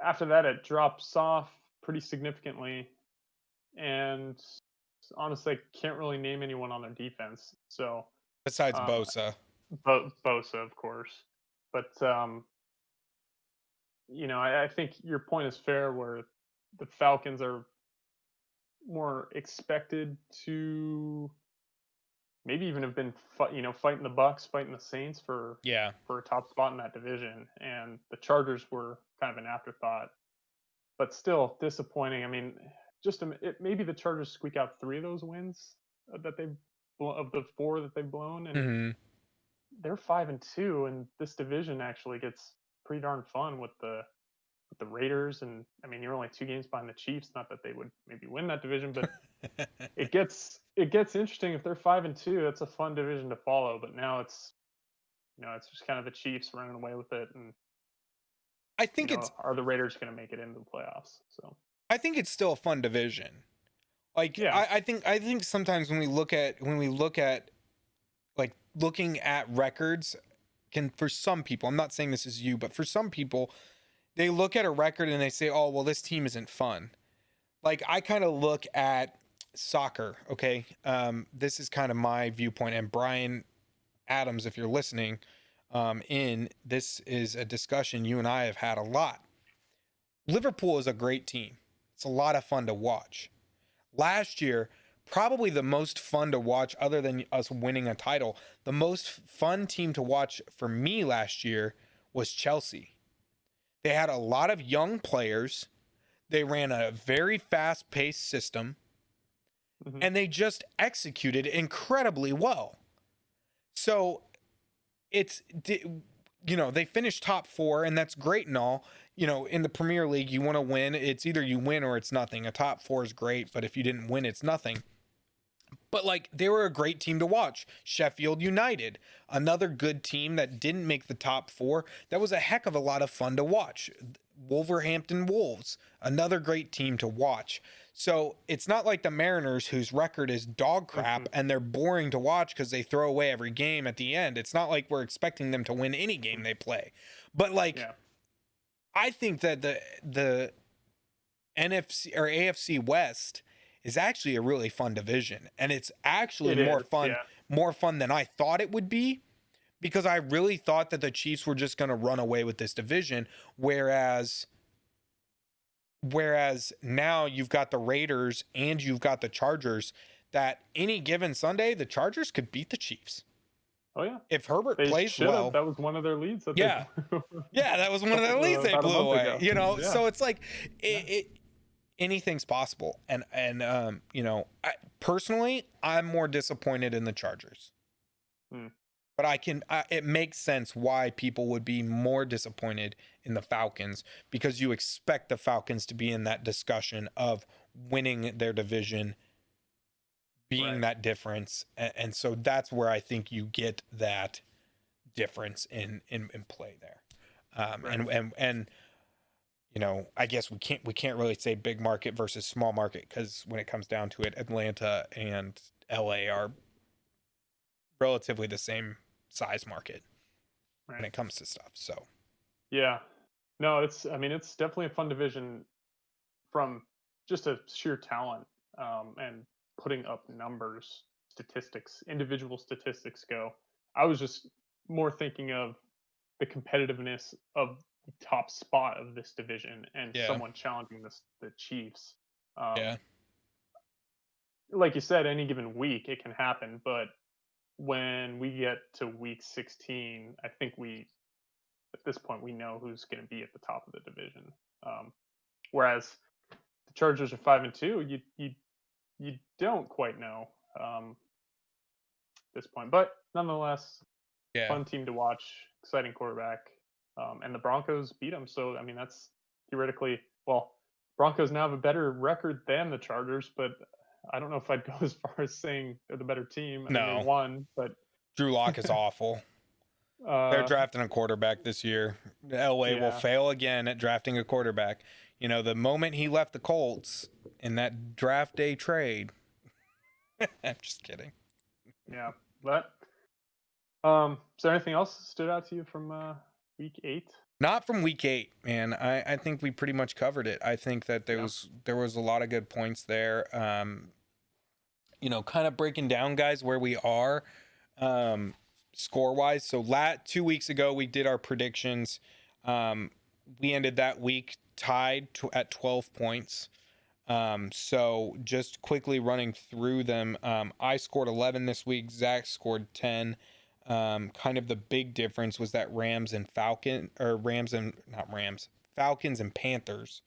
After that, it drops off pretty significantly, and honestly, I can't really name anyone on their defense. So Besides Um, Bosa. Bosa, of course, but I think your point is fair. Where the Falcons are more expected to maybe even have been, fighting the Bucks, fighting the Saints Yeah. for a top spot in that division, and the Chargers were kind of an afterthought, but still disappointing. I mean, maybe the Chargers squeak out 3 of those wins that they've of the 4 that they've blown, and Mm-hmm. they're 5-2, and this division actually gets pretty darn fun with the Raiders, and I mean, you're only 2 games behind the Chiefs. Not that they would maybe win that division, but it gets interesting if they're 5-2. That's a fun division to follow. But now it's just kind of the Chiefs running away with it, and I think it's are the Raiders going to make it into the playoffs? So I think it's still a fun division. Like yeah, I think sometimes when we look at like looking at records can, for some people, I'm not saying this is you, but for some people, they look at a record and they say, "Oh, well, this team isn't fun." Like I kind of look at soccer, okay? This is kind of my viewpoint, and Brian Adams, if you're listening, this is a discussion you and I have had a lot. Liverpool is a great team. It's a lot of fun to watch. Last year, probably the most fun to watch, other than us winning a title, the most fun team to watch for me last year was Chelsea. They had a lot of young players. They ran a very fast paced system, hmm and they just executed incredibly well. So it's, they finished top four, and that's great and all. In the Premier League, you want to win. It's either you win or it's nothing. A top four is great, but if you didn't win, it's nothing. But like they were a great team to watch. Sheffield United, another good team that didn't make the top four. That was a heck of a lot of fun to watch. Wolverhampton Wolves, another great team to watch. So it's not like the Mariners, whose record is dog hmm crap and they're boring to watch because they throw away every game at the end. It's not like we're expecting them to win any game they play. But like yeah, I think that the NFC or AFC West is actually a really fun division, and it's actually it is. Yeah, more fun than I thought it would be, because I really thought that the Chiefs were just going to run away with this division, whereas now you've got the Raiders and you've got the Chargers, that any given Sunday the Chargers could beat the Chiefs oh yeah, if Herbert they plays should have. well. That was one of their leads that they Yeah. blew Yeah, that was one of the leads they about a blew month away, ago. Yeah, So it's like yeah. anything's possible. Personally, I'm more disappointed in the Chargers. Hmm. But it makes sense why people would be more disappointed in the Falcons, because you expect the Falcons to be in that discussion of winning their division, being Right. that difference. And so that's where I think you get that difference in play there. Right. And I guess we can't really say big market versus small market, because when it comes down to it, Atlanta and LA are relatively the same size market when Right. it comes to stuff. So Yeah. No, it's definitely a fun division from just a sheer talent, and putting up numbers, statistics, individual statistics go. I was just more thinking of the competitiveness of the top spot of this division and yeah, someone challenging the Chiefs. Um, yeah, like you said, any given week it can happen, but when we get to week 16, I think at this point we know who's going to be at the top of the division. Whereas the Chargers are 5-2, you don't quite know, at this point, but nonetheless, yeah. fun team to watch, exciting quarterback, and the Broncos beat them. So I mean, that's theoretically, well, Broncos now have a better record than the Chargers, but I don't know if I'd go as far as saying they're the better team. I mean, they No, won, but Drew Lock is awful. They're uh, drafting a quarterback this year. LA will yeah, fail again at drafting a quarterback. The moment he left the Colts in that draft day trade. I'm just kidding. yeah. But is there anything else that stood out to you from week 8? Not from week 8, man. I think we pretty much covered it. I think that Yeah. there was a lot of good points there. Kind of breaking down, guys, where we are. score wise. So 2 weeks ago we did our predictions. We ended that week tied at 12 points. So just quickly running through them, I scored 11 this week. Zach scored 10. Kind of the big difference was that Falcons and Panthers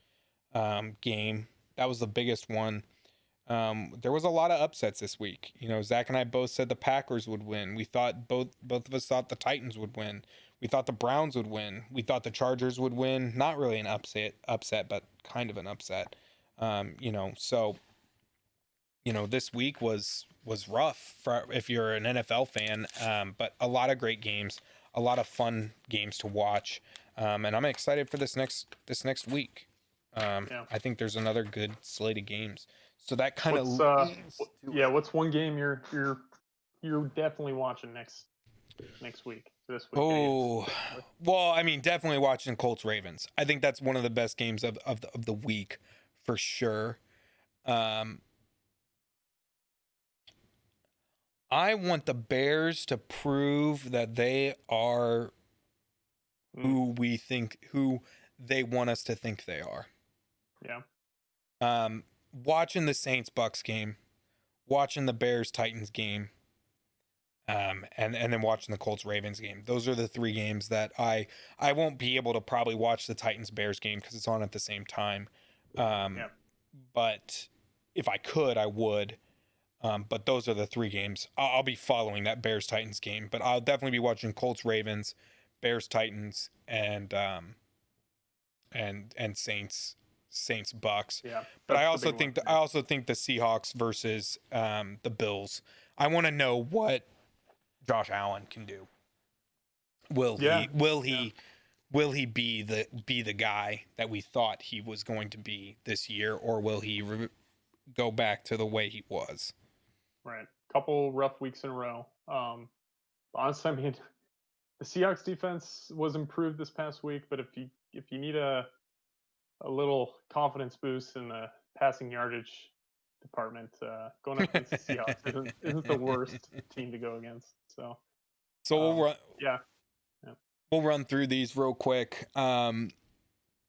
game. That was the biggest one. There was a lot of upsets this week. Zach and I both said the Packers would win. We thought both of us thought the Titans would win. We thought the Browns would win. We thought the Chargers would win. Not really an upset, but kind of an upset. So this week was rough for if you're an NFL fan. But a lot of great games, a lot of fun games to watch. And I'm excited for this next week. I think there's another good slate of games. So that kind of what's one game you're definitely watching next week, this week? Oh, well, I mean, definitely watching Colts Ravens. I think that's one of the best games of the week for sure. I want the Bears to prove that they are who they want us to think they are. Yeah. Watching the Saints Bucks game, watching the Bears Titans game, and then watching the Colts Ravens game. Those are the three games that I won't be able to probably watch the Titans Bears game because it's on at the same time. But if I could, I would. But those are the three games. I'll be following that Bears Titans game, but I'll definitely be watching Colts Ravens, Bears Titans, and Saints Bucks. Yeah. But I also think the Seahawks versus the Bills. I want to know what Josh Allen can do. Will he be the guy that we thought he was going to be this year, or will he go back to the way he was? Right. Couple rough weeks in a row. Honestly, I mean, the Seahawks defense was improved this past week, but if you need a little confidence boost in the passing yardage department, going up against the Seahawks isn't the worst team to go against. So we'll run through these real quick. Packers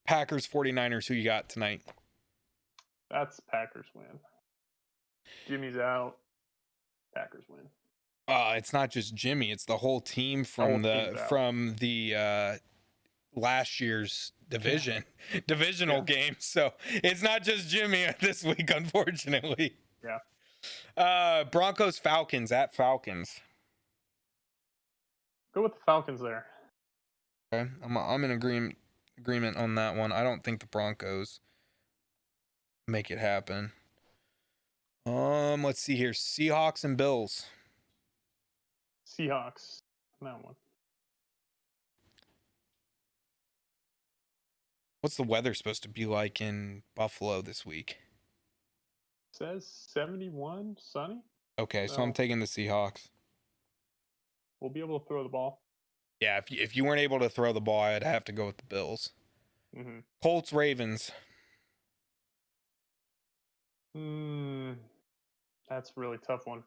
49ers, who you got tonight? That's Packers win. Jimmy's out. Packers win. It's not just Jimmy; it's the whole team from the last year's divisional game. So it's not just Jimmy this week, unfortunately. Yeah. Broncos Falcons at Falcons. Go with the Falcons there. Okay, I'm in agreement on that one. I don't think the Broncos make it happen. Let's see here. Seahawks and Bills. Seahawks. That one. What's the weather supposed to be like in Buffalo this week? Says 71, sunny. Okay, so I'm taking the Seahawks. We'll be able to throw the ball. Yeah, if you weren't able to throw the ball, I'd have to go with the Bills. Mm-hmm. Colts Ravens. That's a really tough one.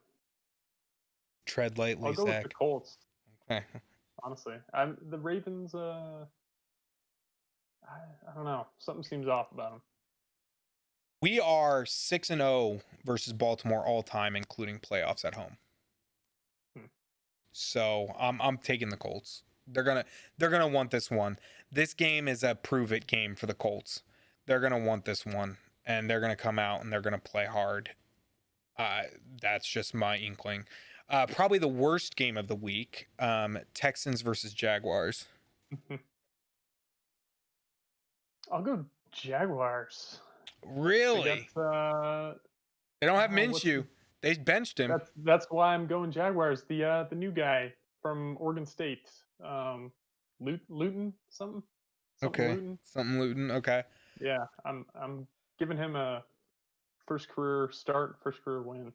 Tread lightly, I'll go Zach. with the Colts. Okay. Honestly, the Ravens. I don't know. Something seems off about them. We are 6-0 versus Baltimore all time, including playoffs at home. So I'm taking the Colts. They're gonna want this one. This game is a prove it game for the Colts. They're gonna want this one, and they're gonna come out and they're gonna play hard. That's just my inkling. Probably the worst game of the week. Texans versus Jaguars. I'll go Jaguars. Really? They don't have Minshew. They benched him. That's why I'm going Jaguars. The new guy from Oregon State, Luton something. Okay. Something Luton. Okay. Yeah, I'm giving him a first career win.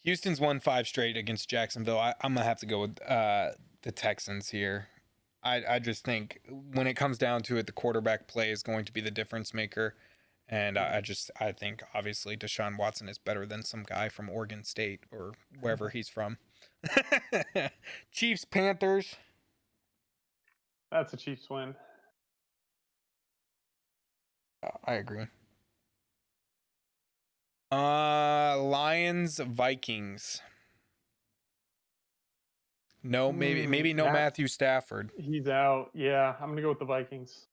Houston's won 5 straight against Jacksonville. I'm gonna have to go with the Texans here. I just think when it comes down to it, the quarterback play is going to be the difference maker. And I think obviously Deshaun Watson is better than some guy from Oregon State or wherever he's from. Chiefs, Panthers. That's a Chiefs win. I agree. Lions, Vikings. No, maybe no Matthew Stafford. He's out. Yeah, I'm gonna go with the Vikings.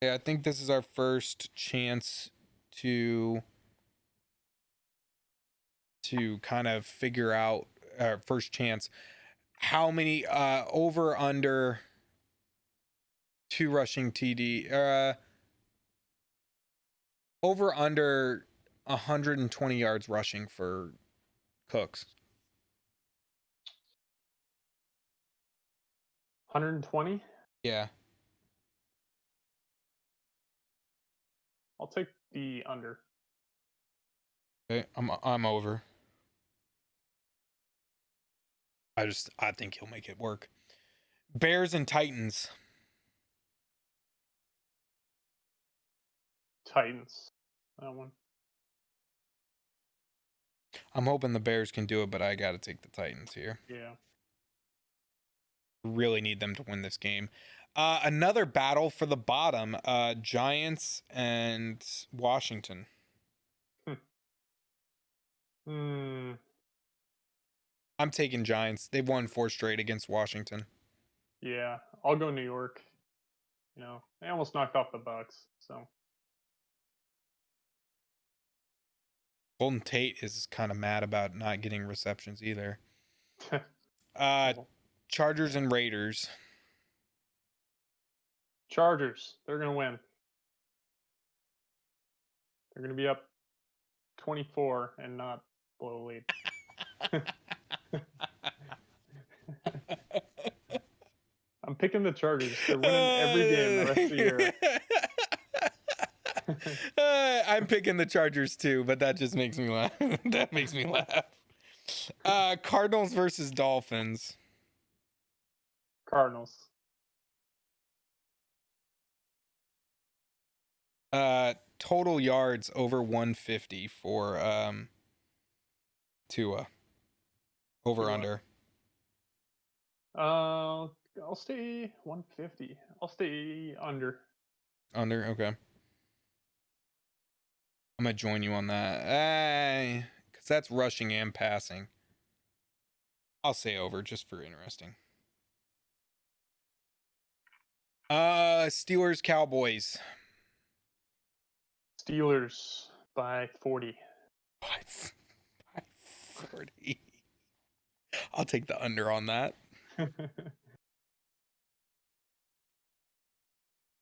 Yeah, I think this is our first chance to kind of figure out our first chance how many over under 2 rushing TD over under 120 yards rushing for Cooks. 120. Yeah. I'll take the under. Okay, I'm over. I think he'll make it work. Bears and Titans. Titans. That one. I'm hoping the Bears can do it, but I got to take the Titans here. Yeah. Really need them to win this game. Another battle for the bottom. Giants and Washington. Hmm. I'm taking Giants. They've won 4 straight against Washington. Yeah, I'll go New York. You know, they almost knocked off the Bucks, so. Golden Tate is kind of mad about not getting receptions either. Well, Chargers and Raiders. Chargers. They're gonna win. They're gonna be up 24 and not blow a lead. I'm picking the Chargers. They're winning every game the rest of the year. I'm picking the Chargers too, but that just makes me laugh. That makes me laugh. Cardinals versus Dolphins. Cardinals. Total yards over 150 for Tua. Over Tua. under. I'll stay 150. I'll stay under. Under, okay. I'm gonna join you on that. Because that's rushing and passing. I'll say over just for interesting. Steelers, Cowboys. Steelers by 40. By 40. I'll take the under on that.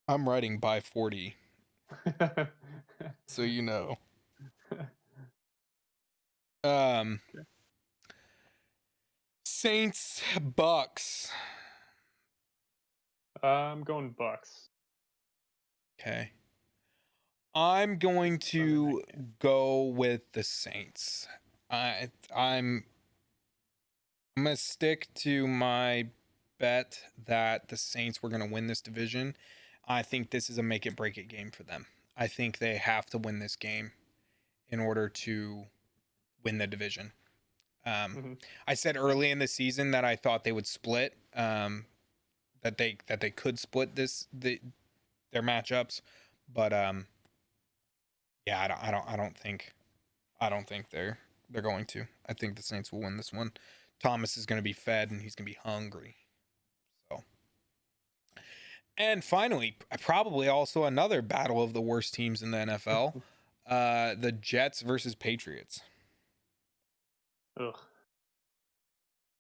I'm writing by 40. So you know. Saints, Bucks. I'm going Bucks. Okay. I'm going to go with the Saints. I'm going to stick to my bet that the Saints were going to win this division. I think this is a make it break it game for them. I think they have to win this game in order to win the division. I said early in the season that I thought they would split, that they could split their matchups, but yeah, I don't think they're going to. I think the Saints will win this one. Thomas is going to be fed and he's going to be hungry. So, and finally, probably also another battle of the worst teams in the NFL, the Jets versus Patriots. Ugh.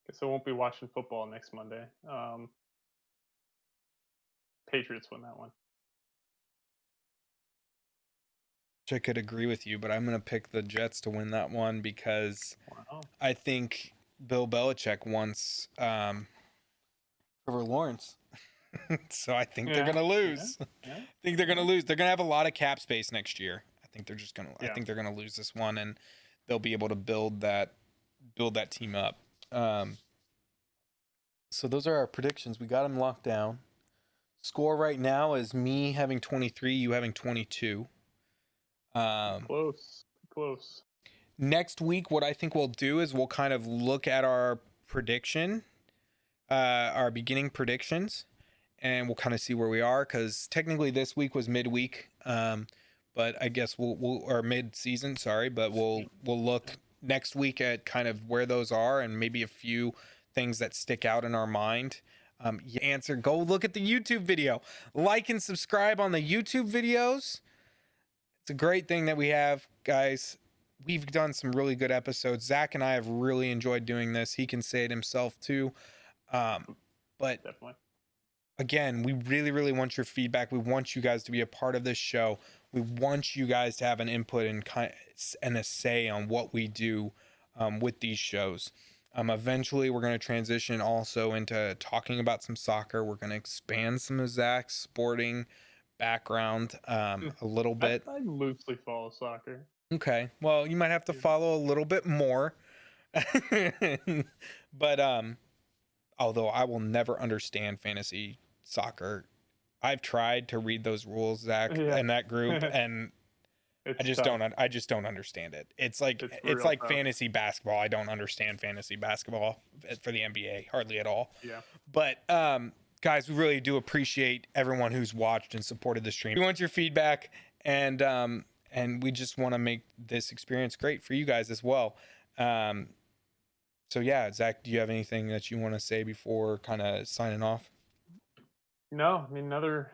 Guess I won't be watching football next Monday. Patriots win that one. I could agree with you, but I'm going to pick the Jets to win that one because I think Bill Belichick wants Trevor Lawrence. So I think they're going to lose. Yeah. I think they're going to lose. They're going to have a lot of cap space next year. I think they're just going to I think they're going to lose this one and they'll be able to build that team up. So those are our predictions. We got them locked down. Score right now is me having 23, you having 22. Close. Next week, what I think we'll do is we'll kind of look at our our beginning predictions, and we'll kind of see where we are, because technically this week was midweek, but I guess we'll or mid-season, sorry, but we'll look next week at kind of where those are and maybe a few things that stick out in our mind. Answer, go look at the YouTube video, like and subscribe on the YouTube videos. It's a great thing that we have, guys. We've done some really good episodes. Zach and I have really enjoyed doing this. He can say it himself too. But Definitely. Again, we really, really want your feedback. We want you guys to be a part of this show. We want you guys to have an input and a say on what we do with these shows. Eventually, we're going to transition also into talking about some soccer. We're going to expand some of Zach's sporting background a little bit. I loosely follow soccer. Okay. Well, you might have to follow a little bit more. But although I will never understand fantasy soccer, I've tried to read those rules, Zach, in that group, and I just don't understand it. It's like tough. Fantasy basketball. I don't understand fantasy basketball for the NBA hardly at all. Yeah. But guys, we really do appreciate everyone who's watched and supported the stream. We want your feedback, and we just want to make this experience great for you guys as well. So yeah, Zach, do you have anything that you want to say before kind of signing off? No, I mean, another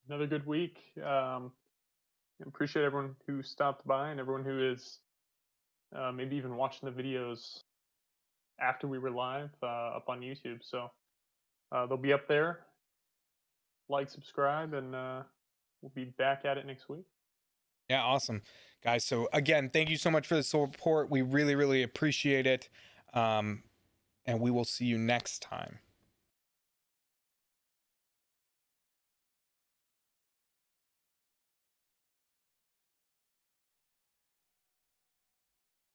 good week. Appreciate everyone who stopped by and everyone who is maybe even watching the videos after we were live up on YouTube. So they'll be up there. Like, subscribe, and we'll be back at it next week. Yeah, awesome, guys. So again, thank you so much for the support. We really, really appreciate it. And we will see you next time.